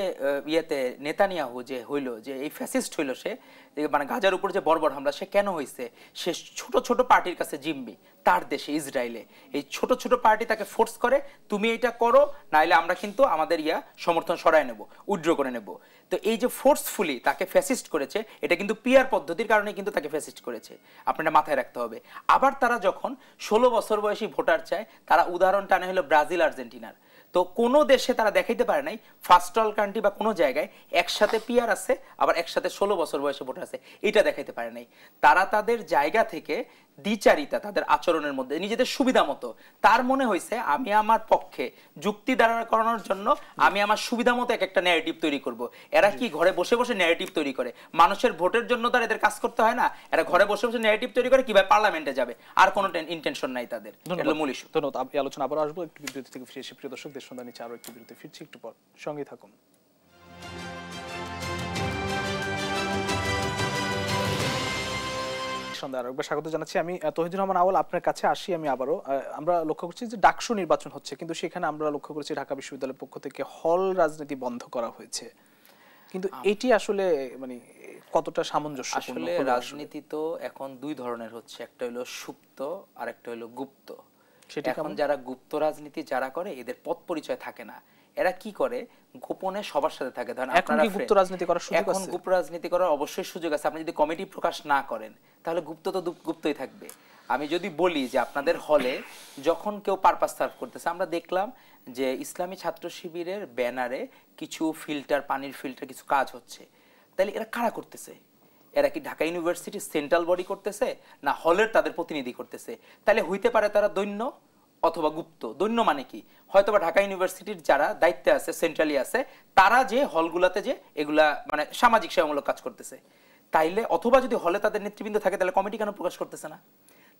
ইয়েতে নেতানিয়াহু যে হইল, যে এই ফ্যাসিস্ট হইল, সে মানে গাজার উপর যে বর্বর হামলা, সে কেন হয়েছে? সে ছোট ছোট পার্টির কাছে জিম্মি, তার দেশে ইসরায়েলে এই ছোট ছোট পার্টি তাকে ফোর্স করে, তুমি এটা করো, নাইলে আমরা কিন্তু আমাদের সমর্থন সরায় নেব, উইথড্র করে নেব। তো এই যে ফোর্সফুলি তাকে ফ্যাসিস্ট করেছে, এটা কিন্তু পিআর পদ্ধতির কারণে কিন্তু তাকে ফ্যাসিস্ট করেছে, আপনারা মাথায় রাখতে হবে। আবার তারা যখন 16 বছর বয়সী ভোটার চায়, তারা উদাহরণ টানে হলো ব্রাজিল আর্জেন্টিনার। তো কোনো দেশে তারা দেখাইতে পারে নাই ফার্স্ট ওয়ার্ল্ড কান্ট্রি বা কোনো জায়গায় একসাথে পিআর আছে, আবার একসাথে 16 বছর বয়সে ভোটার আছে, এটা দেখাইতে পারে নাই। তারা তাদের জায়গা থেকে দ্বিচারিতা, তাদের আচরণের মধ্যে নিজেদের সুবিধা মতো, তার মনে হয়েছে আমি আমার পক্ষে যুক্তি দাঁড়া করানোর জন্য আমি আমার সুবিধা মতো এক একটা ন্যারেটিভ তৈরি করব। এরা কি ঘরে বসে বসে ন্যারেটিভ তৈরি করে? মানুষের ভোটের জন্য তার এদের কাজ করতে হয় না, এরা ঘরে বসে বসে ন্যারেটিভ তৈরি করে কিভাবে পার্লামেন্টে যাবে, আর কোনো ইন্টেনশন নাই তাদের। এটা মূল ইস্যু। ধন্যবাদ। এই আলোচনা আবার আসবো, একটু বিরতি থেকে ফিরে এসে প্রিয় দর্শক, দেশ সন্ধান নিচে আরো একটু বিরতি, ফিরছি একটু পর, সঙ্গেই থাকুন। স্বাগত জানাচ্ছি, আমি তৌহিদুর রহমান আউয়াল। আপনার কাছে আসি আমি আবারও। আমরা লক্ষ্য করছি যে ডাকসু নির্বাচন হচ্ছে, কিন্তু সেখানে আমরা লক্ষ্য করেছি ঢাকা বিশ্ববিদ্যালয়ের পক্ষ থেকে হল রাজনীতি বন্ধ করা হয়েছে, কিন্তু এটি আসলে মানে কতটা সামঞ্জস্যপূর্ণ? আসলে রাজনীতি তো এখন দুই ধরনের হচ্ছে, একটা হলো সুপ্ত আর একটা হলো গুপ্ত। এখন যারা গুপ্ত রাজনীতি যারা করে, এদের পদ পরিচয় থাকে না, এরা কি করে গোপনে সবার সাথে থাকে। ধরেন আপনারা গুপ্ত রাজনীতি করার সুযোগ আছে, এখন গুপ্ত রাজনীতি করার অবশ্যই সুযোগ আছে। আপনি যদি কমিটি প্রকাশ না করেন, তাহলে গুপ্ত তো গুপ্তই থাকবে। আমি যদি বলি যে আপনাদের হলে যখন কেউ পারপাস সার্ভ করতেছে, আমরা দেখলাম যে ইসলামী ছাত্র শিবিরের ব্যানারে কিছু ফিল্টার, পানির ফিল্টার কিছু কাজ হচ্ছে, তাহলে এরা কারা করতেছে? এরা কি ঢাকা ইউনিভার্সিটির সেন্ট্রাল বডি করতেছে, না হলের তাদের প্রতিনিধি করতেছে? তাহলে হইতে পারে তারা দৈন্য অথবা গুপ্ত। দৈন্য মানে কি? হয়তোবা ঢাকা ইউনিভার্সিটির যারা দায়িত্বে আছে, সেন্ট্রালি আছে, তারা যে হলগুলাতে যে এগুলা মানে সামাজিক সেবামূলক কাজ করতেছে, তাইলে অথবা যদি হলে তাদের নেতৃবৃন্দ থাকে, তাহলে কমিটি কেন প্রকাশ করতেছে না?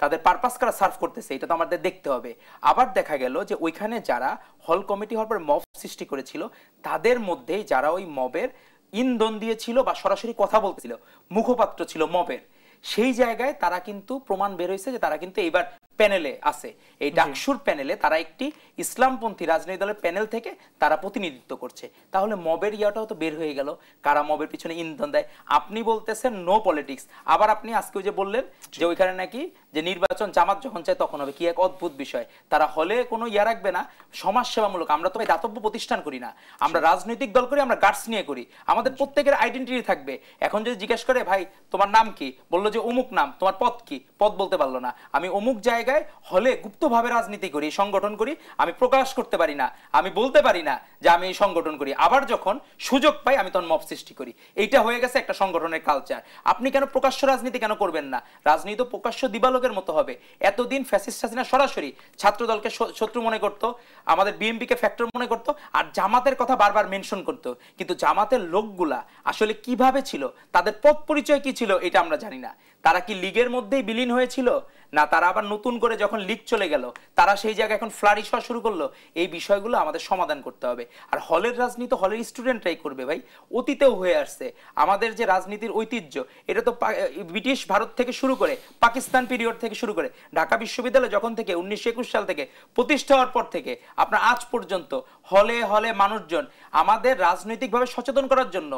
তাদের পারপাস কারা সার্ভ করতেছে, এটা তো আমাদের দেখতে হবে। আবার দেখা গেল যে ওইখানে যারা হল কমিটি হওয়ার পর মব সৃষ্টি করেছিল, তাদের মধ্যেই যারা ওই মবের ইন্ধন দিয়েছিল বা সরাসরি কথা বলতেছিল, মুখপাত্র ছিল মবের, সেই জায়গায় তারা কিন্তু প্রমাণ বের হয়েছে যে তারা কিন্তু এইবার প্যানেলে আছে। এই ডাকসুর প্যানেলে তারা একটি ইসলামপন্থী রাজনৈতিক দলের প্যানেল থেকে তারা প্রতিনিধিত্ব করছে। তাহলে মবের ইয়াটাও তো বের হয়ে গেল, কারা মবের পিছনে ইন্ধন দেয়। আপনি বলতেছেন নো পলিটিক্স, আবার আপনি আজকে যে বললেন যে ওইখানে নাকি যে নির্বাচন জামাত যখন চায় তখন হবে, কি এক অদ্ভুত বিষয়। তারা হলে কোনো ইয়া রাখবে না, সমাজ সেবামূলক। আমরা তো দাতব্য প্রতিষ্ঠান করি না, আমরা রাজনৈতিক দল করি, আমরা গার্ডস নিয়ে করি, আমাদের প্রত্যেকের আইডেন্টিটি থাকবে। এখন যদি জিজ্ঞেস করে ভাই তোমার নাম কি, বললো যে অমুক নাম, তোমার পদ কি, পদ বলতে পারলো না, আমি অমুক জায়গায় হলে গুপ্তভাবে রাজনীতি করি, সংগঠন করি, আমি প্রকাশ করতে পারি না, আমি বলতে পারি না যে আমি এই সংগঠন করি, আবার যখন সুযোগ পাই আমি তখন মব সৃষ্টি করি। এইটা হয়ে গেছে একটা সংগঠনের কালচার। আপনি কেন প্রকাশ্য রাজনীতি কেন করবেন না? রাজনীতি তো প্রকাশ্য দিবালোকের মতো হবে। এতদিন ফ্যাসিস্ট হাসিনা সরাসরি ছাত্র দলকে শত্রু মনে করতো, আমাদের বিএমপিকে ফ্যাক্টর মনে করতো, আর জামাতের কথা বারবার মেনশন করতো, কিন্তু জামাতের লোকগুলা আসলে কিভাবে ছিল, তাদের পদ পরিচয় কি ছিল, এটা আমরা জানি না। তারা কি লীগের মধ্যেই বিলীন হয়েছিল, না তারা আবার নতুন করে যখন লীগ চলে গেল তারা সেই জায়গায় এখন ফ্লারিশ হওয়া শুরু করলো? এই বিষয়গুলো আমাদের সমাধান করতে হবে। আর হলের রাজনীতি হলের স্টুডেন্টরাই করবে ভাই, অতীতেও হয়ে আসছে। আমাদের যে রাজনীতির ঐতিহ্য, এটা তো ব্রিটিশ ভারত থেকে শুরু করে পাকিস্তান পিরিয়ড থেকে শুরু করে ঢাকা বিশ্ববিদ্যালয় যখন থেকে 1921 সাল থেকে প্রতিষ্ঠা হওয়ার পর থেকে আপনার আজ পর্যন্ত হলে হলে মানুষজন আমাদের রাজনৈতিকভাবে সচেতন করার জন্য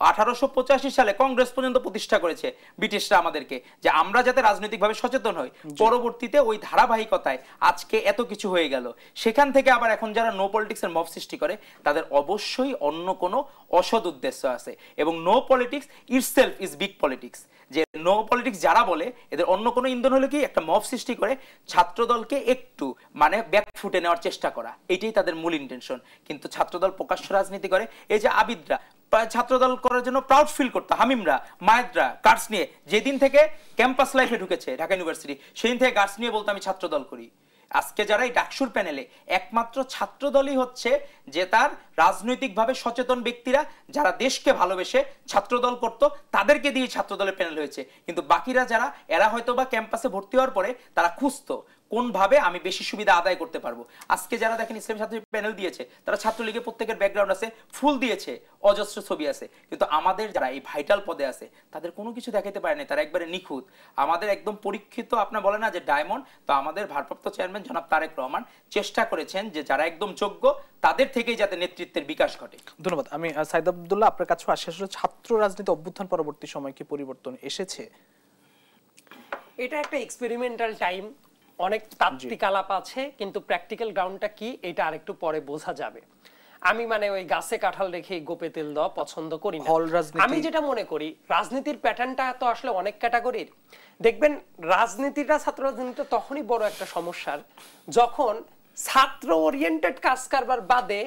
1885 সালে কংগ্রেস পর্যন্ত প্রতিষ্ঠা করেছে ব্রিটিশরা আমাদেরকে, যে আমরা যাতে রাজনৈতিকভাবে সচেতন হই। পরবর্তীতে ওই ধারাবাহিকতায় আজকে এত কিছু হয়ে গেল। সেখান থেকে আবার এখন যারা নো পলিটিক্সের মব সৃষ্টি করে তাদের অবশ্যই অন্য কোনো অসৎ উদ্দেশ্য আছে, এবং no politics itself is big politics. যে নো পলিটিক্স যারা বলে এদের অন্য কোনো ইন্ধন হলো কি একটা মব সৃষ্টি করে ছাত্রদলকে একটু মানে ব্যাকফুটে নেওয়ার চেষ্টা করা, এটাই তাদের মূল ইন্টেনশন। কিন্তু ছাত্রদল প্রকাশ্য রাজনীতি করে। এই যে আবিদরা ছাত্রদল করার জন্য প্রাউড ফিল করতো, হামিমরা মায়েদরা গার্ডস নিয়ে যেদিন থেকে ক্যাম্পাস লাইফে ঢুকেছে ঢাকা ইউনিভার্সিটি সেদিন থেকে গার্ডস নিয়ে বলতো আমি ছাত্রদল করি। আজকে যারা এই ডাকসুর প্যানেলে একমাত্র ছাত্রদলই হচ্ছে যে তার রাজনৈতিকভাবে সচেতন ব্যক্তিরা যারা দেশকে ভালোবেসে ছাত্রদল করত তাদেরকে দিয়ে ছাত্রদলের প্যানেল হয়েছে। কিন্তু বাকিরা যারা এরা হয়তো বা ক্যাম্পাসে ভর্তি হওয়ার পরে তারা খুঁজতো কোনভাবে আমি বেশি সুবিধা আদায় করতে পারবো। আজকে যারা দেখেন ইসলামী ছাত্র প্যানেল দিয়েছে তারা ছাত্রলীগের প্রত্যেকের ব্যাকগ্রাউন্ড আছে, ফুল দিয়েছে, অজস্র ছবি আছে, কিন্তু আমাদের যারা এই ভাইটাল পদে আছে তাদের কোনো কিছু দেখাতে পারে না, তারা একবারে নিখুঁত। আমাদের একদম পরীক্ষিত আপনার বলে না যে ডায়মন্ড, তো আমাদের ভারপ্রাপ্ত চেয়ারম্যান জনাব তারেক রহমান চেষ্টা করেছেন যে যারা একদম যোগ্য তাদের থেকেই যাতে নেতৃত্বের বিকাশ ঘটে। ধন্যবাদ। আমি সাইদ আব্দুল্লাহ আপনার কাছে আসি, আসলে ছাত্র রাজনীতি অভ্যুত্থান পরবর্তী সময় কি পরিবর্তন এসেছে? এটা একটা এক্সপেরিমেন্টাল টাইম, অনেক তাত্ত্বিক আলাপ আছে, কিন্তু প্র্যাকটিক্যাল গ্রাউন্ডটা কি এটা আরেকটু পরে বোঝা যাবে। আমি মানে ওই গাছে কাঁঠাল রেখে গোপে তেল দেওয়া পছন্দ করি না। আমি যেটা মনে করি রাজনীতির প্যাটার্নটা তো আসলে অনেক ক্যাটাগরির। দেখবেন রাজনীতিটা ছাত্র রাজনীতিটা তখনই বড় একটা সমস্যার যখন ছাত্র ওরিয়েন্টেড কাজ কারবার বাদে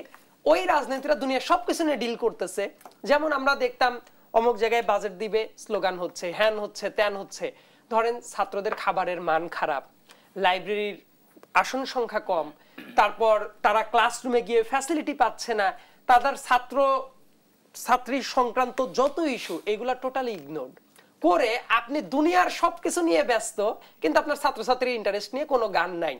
ওই রাজনীতিটা দুনিয়া সবকিছু নিয়ে ডিল করতেছে। যেমন আমরা দেখতাম অমুক জায়গায় বাজেট দিবে, স্লোগান হচ্ছে, হ্যান হচ্ছে, ত্যান হচ্ছে। ধরেন ছাত্রদের খাবারের মান খারাপ, লাইব্রেরির আসন সংখ্যা কম, তারপর তারা ক্লাসরুমে গিয়ে ফ্যাসিলিটি পাচ্ছে না, তাদের ছাত্রী সংক্রান্ত যত ইস্যু এগুলা টোটালি ইগনোর করে আপনি দুনিয়ার সবকিছু নিয়ে ব্যস্ত, কিন্তু আপনার ছাত্রছাত্রীর ইন্টারেস্ট নিয়ে কোনো গান নাই।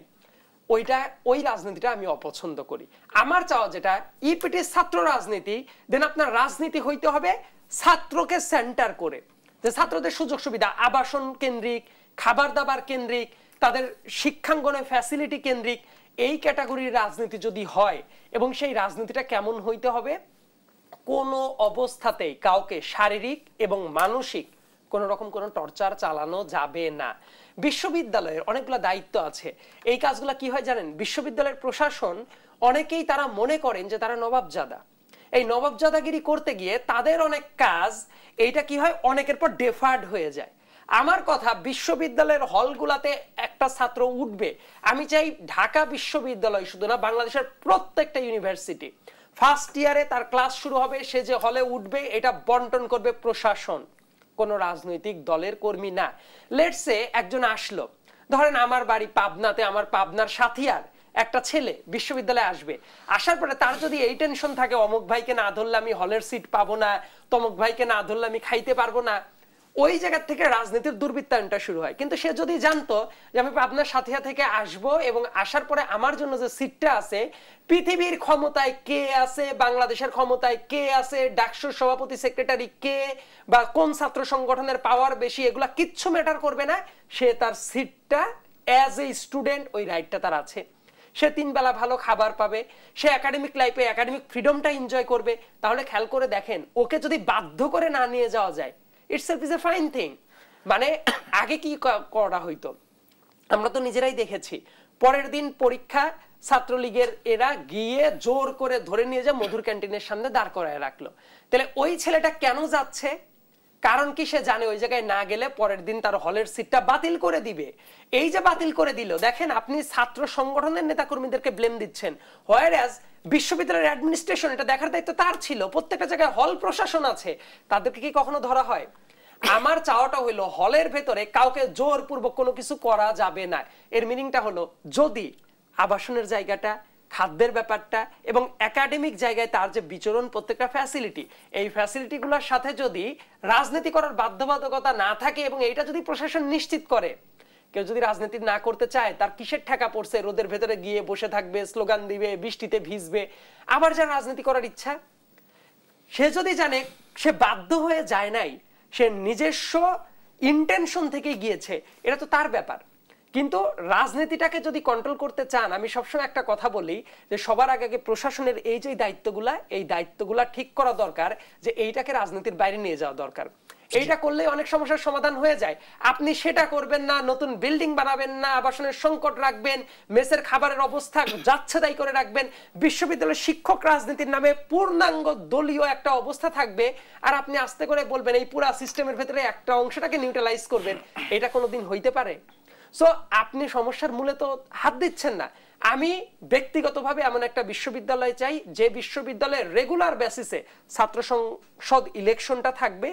ওই রাজনীতিটা আমি অপছন্দ করি। আমার চাওয়া যেটা ইপিটি ছাত্র রাজনীতি, দেন আপনার রাজনীতি হইতে হবে ছাত্রকে সেন্টার করে, যে ছাত্রদের সুযোগ সুবিধা আবাসন কেন্দ্রিক, খাবার দাবার কেন্দ্রিক, তাদের শিক্ষাঙ্গনে ফ্যাসিলিটি কেন্দ্রিক, এই ক্যাটাগরির রাজনীতি যদি হয়, এবং সেই রাজনীতিটা কেমন হইতে হবে, কোনো অবস্থাতেই কাউকে শারীরিক এবং মানসিক কোনো রকম কোনো টর্চার চালানো যাবে না। বিশ্ববিদ্যালয়ের অনেকগুলো দায়িত্ব আছে। এই কাজগুলো কি হয় জানেন, বিশ্ববিদ্যালয়ের প্রশাসন অনেকেই তারা মনে করেন যে তারা নবাবজাদা। এই নবাবজাদাগিরি করতে গিয়ে তাদের অনেক কাজ এইটা কি হয় অনেকের পর ডেফার্ড হয়ে যায়। আমার কথা, বিশ্ববিদ্যালয়ের হলগুলাতে একটা ছাত্র উঠবে, আমি চাই ঢাকা বিশ্ববিদ্যালয় শুধু না, বাংলাদেশের প্রত্যেকটা ইউনিভার্সিটি ফার্স্ট ইয়ারে তার ক্লাস শুরু হবে, সে যে হলে উঠবে এটা বন্টন করবে প্রশাসন, কোন রাজনৈতিক দলের কর্মী না। লেটস সে একজন আসলো, ধরেন আমার বাড়ি পাবনাতে, আমার পাবনার সাথিয়ার একটা ছেলে বিশ্ববিদ্যালয়ে আসবে, আসার পরে তার যদি এই টেনশন থাকে অমুক ভাইকে না ধরলে আমি হলের সিট পাবো না, তমুক ভাইকে না ধরলে আমি খাইতে পারবো না, ওই জায়গা থেকে রাজনীতির দুর্বৃত্তায়নটা শুরু হয়। কিন্তু সে যদি জানতো যে আমি আপনার সাথিয়া থেকে আসব এবং আসার পরে আমার জন্য যে সিটটা আছে, পৃথিবীর ক্ষমতায় কে আছে, বাংলাদেশের ক্ষমতায় কে আছে, ডাকসুর সভাপতি সেক্রেটারি কে, বা কোন ছাত্র সংগঠনের পাওয়ার বেশি, এগুলা কিচ্ছু ম্যাটার করবে না, সে তার সিটটা অ্যাজ এ স্টুডেন্ট ওই রাইটটা তার আছে। সে 3 বেলা ভালো খাবার পাবে, সে একাডেমিক লাইফে একাডেমিক ফ্রিডমটা এনজয় করবে। তাহলে খেয়াল করে দেখেন, ওকে যদি বাধ্য করে না নিয়ে যাওয়া যায়, itself is a fine thing। মানে আগে কি করা হইতো আমরা তো নিজেরাই দেখেছি, পরের দিন পরীক্ষা, ছাত্রলীগের এরা গিয়ে জোর করে ধরে নিয়ে যায় মধুর ক্যান্টিনের সামনে দাঁড় করায় রাখলো। তাহলে ওই ছেলেটা কেন যাচ্ছে? কারণ কি সে জানে ওই জায়গায় না গেলে পরের দিন তার হলের সিটটা বাতিল করে দিবে। এই যে বাতিল করে দিল, দেখেন আপনি ছাত্র সংগঠনের নেতাকর্মীদেরকে ব্লেম দিচ্ছেন, হোয়ারএজ বিশ্ববিদ্যালয়ের অ্যাডমিনিস্ট্রেশন এটা দেখার দায়িত্ব তার ছিল। প্রত্যেকটা জায়গায় হল প্রশাসন আছে, তাদেরকে কি কখনো ধরা হয়? আমার চাওয়াটা হইলো হলের ভেতরে কাউকে জোরপূর্বক কোনো কিছু করা যাবে না। এর মিনিংটা হলো যদি আবাসনের জায়গাটা, খাদ্যের ব্যাপারটা এবং একাডেমিক জায়গায় তার যে বিচরণ প্রত্যেকটা ফ্যাসিলিটি, এই ফ্যাসিলিটিগুলোর সাথে যদি রাজনীতি করার বাধ্যবাধকতা না থাকে এবং এইটা যদি প্রশাসন নিশ্চিত করে, কেউ যদি রাজনীতি না করতে চায় তার কিসের ঠেকা পড়ছে রোদের ভেতরে গিয়ে বসে থাকবে, স্লোগান দিবে, বৃষ্টিতে ভিজবে। আবার যার রাজনীতি করার ইচ্ছা, সে যদি জানে সে বাধ্য হয়ে যায় নাই, সে নিজস্ব ইন্টেনশন থেকে গিয়েছে, এটা তো তার ব্যাপার। কিন্তু রাজনীতিটাকে যদি কন্ট্রোল করতে চান, আমি সবসময় একটা কথা বলি যে সবার আগে প্রশাসনের এই যে দায়িত্বগুলা ঠিক করা দরকার, যে এইটাকে রাজনীতির বাইরে নিয়ে যাওয়া দরকার। এইটা করলে অনেক সমস্যার সমাধান হয়ে যায়। আপনি সেটা করবেন না, নতুন বিল্ডিং বানাবেন না, আবাসনের সংকট রাখবেন, মেসের খাবারের অবস্থা যাচ্ছে তাই করে রাখবেন, বিশ্ববিদ্যালয়ের শিক্ষক রাজনীতির নামে পূর্ণাঙ্গ দলীয় একটা অবস্থা থাকবে, আর আপনি আস্তে করে বলবেন এই পুরো সিস্টেমের ভেতরে একটা অংশটাকে নিউট্রালাইজ করবেন। এটা কোনোদিন হইতে পারে? সো আপনি সমস্যার মূলে তো হাত দিচ্ছেন না। আমি ব্যক্তিগতভাবে এমন একটা বিশ্ববিদ্যালয় চাই যে বিশ্ববিদ্যালয়ের রেগুলার বেসিসে ছাত্র সংসদ ইলেকশনটা থাকবে,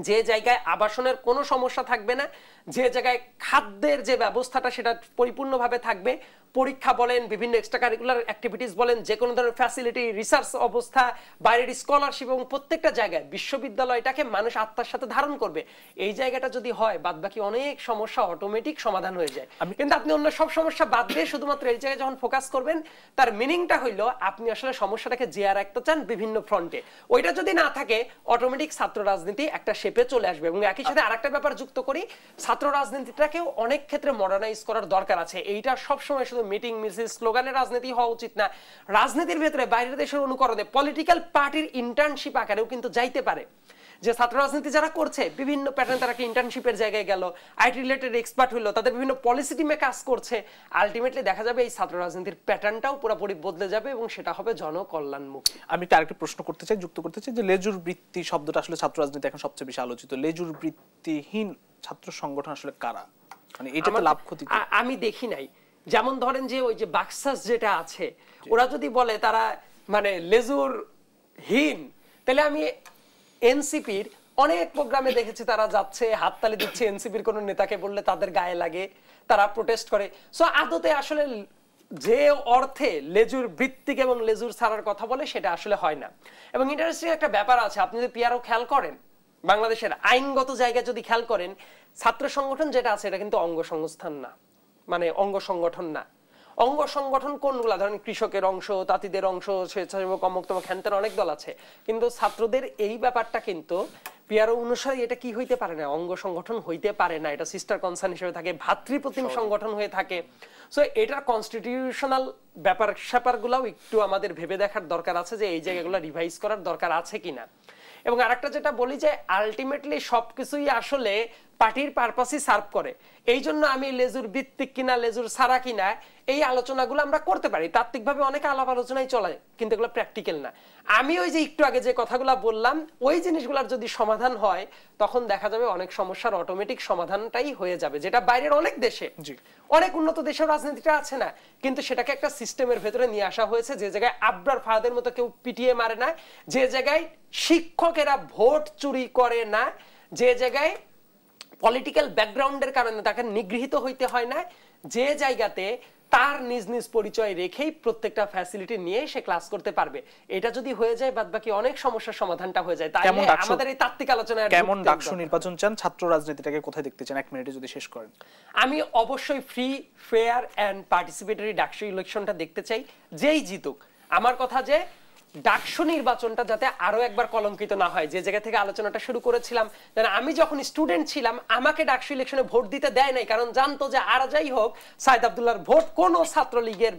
যে জায়গায় আবাসনের কোনো সমস্যা থাকবে না, যে জায়গায় খাদ্যের যে ব্যবস্থাটা সেটা পরিপূর্ণভাবে থাকবে, পরীক্ষা বলেন, বিভিন্ন এক্সট্রা কারিকুলার অ্যাক্টিভিটিস বলেন, যে কোনো ধরনের ফ্যাসিলিটি, রিসার্চ অবস্থা, বাইরের স্কলারশিপ এবং প্রত্যেকটা জায়গায় বিশ্ববিদ্যালয়টাকে মানুষ আত্মার সাথে ধারণ করবে, এই জায়গাটা যদি হয়, বাদবাকি অনেক সমস্যা অটোমেটিক সমাধান হয়ে যায়। কিন্তু আপনি অন্য সব সমস্যা বাদ দিয়ে শুধুমাত্র এই জায়গায় যখন ফোকাস করবেন, তার মিনিংটা হইলো আপনি আসলে সমস্যাটাকে জিয়া রাখতে চান বিভিন্ন ফ্রন্টে। ওইটা যদি না থাকে, অটোমেটিক ছাত্র রাজনীতি একটা শেপে চলে আসবে। এবং একই সাথে আরেকটা ব্যাপার যুক্ত করি, ছাত্র রাজনীতিটাকেও অনেক ক্ষেত্রে মডার্নাইজ করার দরকার আছে। এইটা সবসময় শুধু মিটিং মিছিল স্লোগানের রাজনীতি হওয়া উচিত না। রাজনীতির ভেতরে বাইরের দেশের অনুকরণে পলিটিক্যাল পার্টির ইন্টার্নশিপ আকারেও কিন্তু যাইতে পারে। যে ছাত্র রাজনীতি যারা করছে বিভিন্ন প্যাটার্ন, তারা কি ইন্টার্নশিপের জায়গায় গেল, আইটি রিলেটেড এক্সপার্ট হইলো, তাদের বিভিন্ন পলিসি টিমে কাজ করছে, আলটিমেটলি দেখা যাবে এই ছাত্র রাজনীতির প্যাটার্নটাও পুরোপুরি বদলে যাবে এবং সেটা হবে জনকল্যাণমুখী। আমি আরেকটা প্রশ্ন করতে চাই, যুক্ত করতে চাই, যে লেজুর বৃত্তি শব্দটা আসলে ছাত্র রাজনীতি এখন সবচেয়ে বেশি আলোচিত। লেজুর বৃত্তিহীন ছাত্র সংগঠন আসলে কারা? মানে এটা তো লাভ ক্ষতি আমি দেখি নাই। যেমন ধরেন যে ওই যে বাক্সাস যেটা আছে, ওরা যদি বলে তারা মানে লেজুরহীন, তাহলে আমি এনসিপির অনেক প্রোগ্রামে দেখেছি তারা যাচ্ছে, হাততালি দিচ্ছে, এনসিপির কোন নেতাকে বললে তাদের গায়ে লাগে, তারা প্রোটেস্ট করে। সো আদতে আসলে যে অর্থে লেজুর ভিত্তিক এবং লেজুর ছাড়ার কথা বলে সেটা আসলে হয় না। এবং ইন্টারেস্টিং একটা ব্যাপার আছে, আপনি যদি পিআরও খেয়াল করেন, বাংলাদেশের আইনগত জায়গায় যদি খেয়াল করেন, ছাত্র সংগঠন যেটা আছে এটা কিন্তু অঙ্গ সংস্থান না, মানে অঙ্গ সংগঠন না। অঙ্গ সংগঠন কোনগুলা? ধরেন কৃষকের অংশ, তাঁতিদের অংশ, স্বেচ্ছাসেবক, অমুক-তমুক, হ্যান-ত্যান অনেক দল আছে। কিন্তু ছাত্রদের এই ব্যাপারটা কিন্তু পিআরও অনুসারে এটা কি হইতে পারে না, অঙ্গ সংগঠন হইতে পারে না। এটা সিস্টার কনসার্ন হিসেবে থাকে, ভাতৃপ্রতিম সংগঠন হয়ে থাকে। সো এটার কনস্টিটিউশনাল ব্যাপারগুলোও একটু আমাদের ভেবে দেখার দরকার আছে যে এই জায়গাগুলো রিভাইজ করার দরকার আছে কিনা। এবং আরেকটা যেটা বলি যে আলটিমেটলি সবকিছুই আসলে পার্টির পারপাসই সার্ভ করে। এই জন্য আমি লেজুর ভিত্তিক কিনা লেজুর সারা কিনা এই আলোচনাগুলো আমরা করতে পারি, তাত্ত্বিকভাবে অনেক আলাপ আলোচনাই চলে, কিন্তু এগুলো প্র্যাকটিক্যাল না। আমি ওই যে একটু আগে যে কথাগুলো বললাম, ওই জিনিসগুলোর যদি সমাধান হয়, তখন দেখা যাবে অনেক সমস্যার অটোমেটিক সমাধানটাই হয়ে যাবে, যেটা বাইরের অনেক দেশে, অনেক উন্নত দেশের রাজনীতিটা আছে না, কিন্তু সেটাকে একটা সিস্টেমের ভেতরে নিয়ে আসা হয়েছে, যে জায়গায় আবরার ফাহাদের মতো কেউ পিটিয়ে মারে না, যে জায়গায় শিক্ষকেরা ভোট চুরি করে না, যে জায়গায় পলিটিক্যাল ব্যাকগ্রাউন্ডের কারণে তাকে নিগৃহীত হইতে হয় না, যে জায়গাতে তার নিজ নিজ পরিচয় রেখেই প্রত্যেকটা ফ্যাসিলিটি নিয়ে সে ক্লাস করতে পারবে। এটা যদি হয়ে যায়, বাদবাকি অনেক সমস্যার সমাধানটা হয়ে যায়। তাই আমাদের এই তাত্ত্বিক আলোচনায় কেমন ডাকসু নির্বাচন চান, ছাত্র রাজনীতিটাকে কোথায় দেখতে চান, এক মিনিটে যদি শেষ করেন। আমি অবশ্যই free, fair and participatory DUCSU ইলেকশনটা দেখতে চাই, যেই জিতুক। আমার কথা যে ডাকসু নির্বাচনটা যাতে আরো একবার কলঙ্কিত না হয়, যে জায়গা থেকে আলোচনাটা শুরু করেছিলাম, আমি যখন স্টুডেন্ট ছিলাম আমাকে ডাকসু ইলেকশনে ভোট দিতে দেয় নাই, কারণ জানতো যে আর যাই হোক সাইদ আব্দুল্লাহর ভোট কোনো ছাত্রলীগের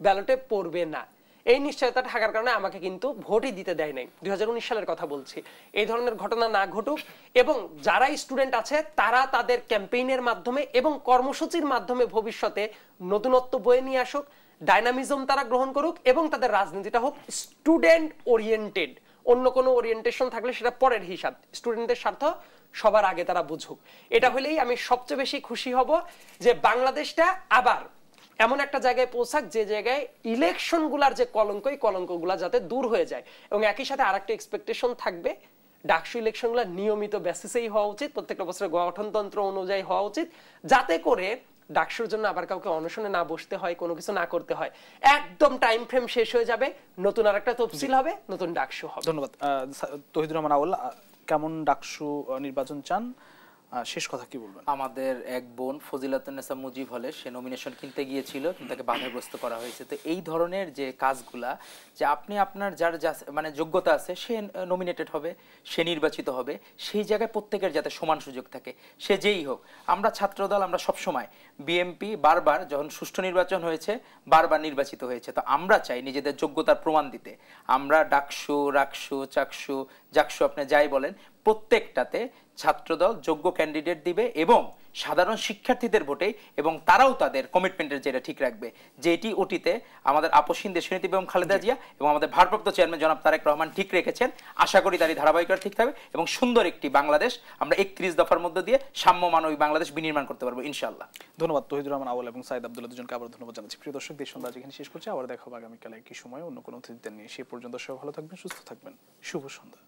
ব্যালটে পড়বে না। এই নিশ্চয়তা থাকার কারণে আমাকে কিন্তু ভোটই দিতে দেয় নাই। 2019 সালের কথা বলছি। এই ধরনের ঘটনা না ঘটুক এবং যারা স্টুডেন্ট আছে তারা তাদের ক্যাম্পেইনের মাধ্যমে এবং কর্মসূচির মাধ্যমে ভবিষ্যতে নতুনত্ব বয়ে নিয়ে আসুক, ডাইনামিজম তারা গ্রহণ করুক এবং তাদের রাজনীতিটা হোক স্টুডেন্ট ওরিয়েন্টেড। অন্য কোনো ওরিয়েন্টেশন থাকলে সেটা পরের হিসাব, স্টুডেন্টদের স্বার্থ সবার আগে তারা বুঝুক। এটা হলেই আমি সবচেয়ে বেশি খুশি হব যে বাংলাদেশটা আবার এমন একটা জায়গায় পৌঁছাক যে জায়গায় ইলেকশনগুলোর যে কলঙ্ক, এই কলঙ্কগুলো যাতে দূর হয়ে যায়। এবং একই সাথে আরেকটা এক্সপেকটেশন থাকবে, ডাকসু ইলেকশনগুলো নিয়মিত বেসিসেই হওয়া উচিত, প্রত্যেকটা বছরের গঠনতন্ত্র অনুযায়ী হওয়া উচিত, যাতে করে ডাকসুর জন্য আবার কাউকে অনশনে না বসতে হয়, কোনো কিছু না করতে হয়, একদম টাইম ফ্রেম শেষ হয়ে যাবে, নতুন আরেকটা তফসিল হবে, নতুন ডাকসু হবে। ধন্যবাদ। তৌহিদুর রহমান আউয়াল, কেমন ডাকসু নির্বাচন চান, শেষ কথা কি বলবেন? আমাদের এক বোন ফজিলাতুন্নেসা মুজিব হলে সে নমিনেশন কিনতে গিয়েছিল, কিন্তু তাকে বাধাগ্রস্ত করা হয়েছে। তো এই ধরনের যে কাজগুলা, যে আপনি আপনার যার মানে যোগ্যতা আছে সে নমিনেটেড হবে, সে নির্বাচিত হবে, সেই জায়গায় প্রত্যেকের যাতে সমান সুযোগ থাকে, সে যেই হোক। আমরা ছাত্রদল আমরা সবসময় বিএমপি বারবার যখন সুষ্ঠু নির্বাচন হয়েছে বারবার নির্বাচিত হয়েছে, তো আমরা চাই নিজেদের যোগ্যতার প্রমাণ দিতে। আমরা ডাকসু, রাকসু, চাকসু, জাকসু আপনি যাই বলেন, প্রত্যেকটাতে ছাত্রদল যোগ্য ক্যান্ডিডেট দিবে এবং সাধারণ শিক্ষার্থীদের ভোটে, এবং তারাও তাদের কমিটমেন্টের যেটা ঠিক রাখবে, যেটি ওটিতে আমাদের আপসহীন দেশনীতি এবং খালেদা জিয়া এবং আমাদের ভারপ্রাপ্ত চেয়ারম্যান জনাব তারেক রহমান ঠিক রেখেছেন। আশা করি তারই ধারাবাহিকতা ঠিক থাকবে এবং সুন্দর একটি বাংলাদেশ আমরা 31 দফার মধ্যে দিয়ে সাম্য মানবিক বাংলাদেশ বিনির্মাণ করতে পারবো ইনশাআল্লাহ। ধন্যবাদ তৌহিদুর রহমান আউয়াল এবং সাইদ আব্দুল্লাহ, দুজনকে আবার ধন্যবাদ জানাচ্ছি। প্রিয় দর্শক, দেশ সন্ধ্যা এখানে শেষ করছি। আবার দেখা হবে আগামীকাল একই সময় অন্য কোনো অতিথিদের নিয়ে। সে পর্যন্ত সবাই ভালো থাকবেন, সুস্থ থাকবেন। শুভ সন্ধ্যা।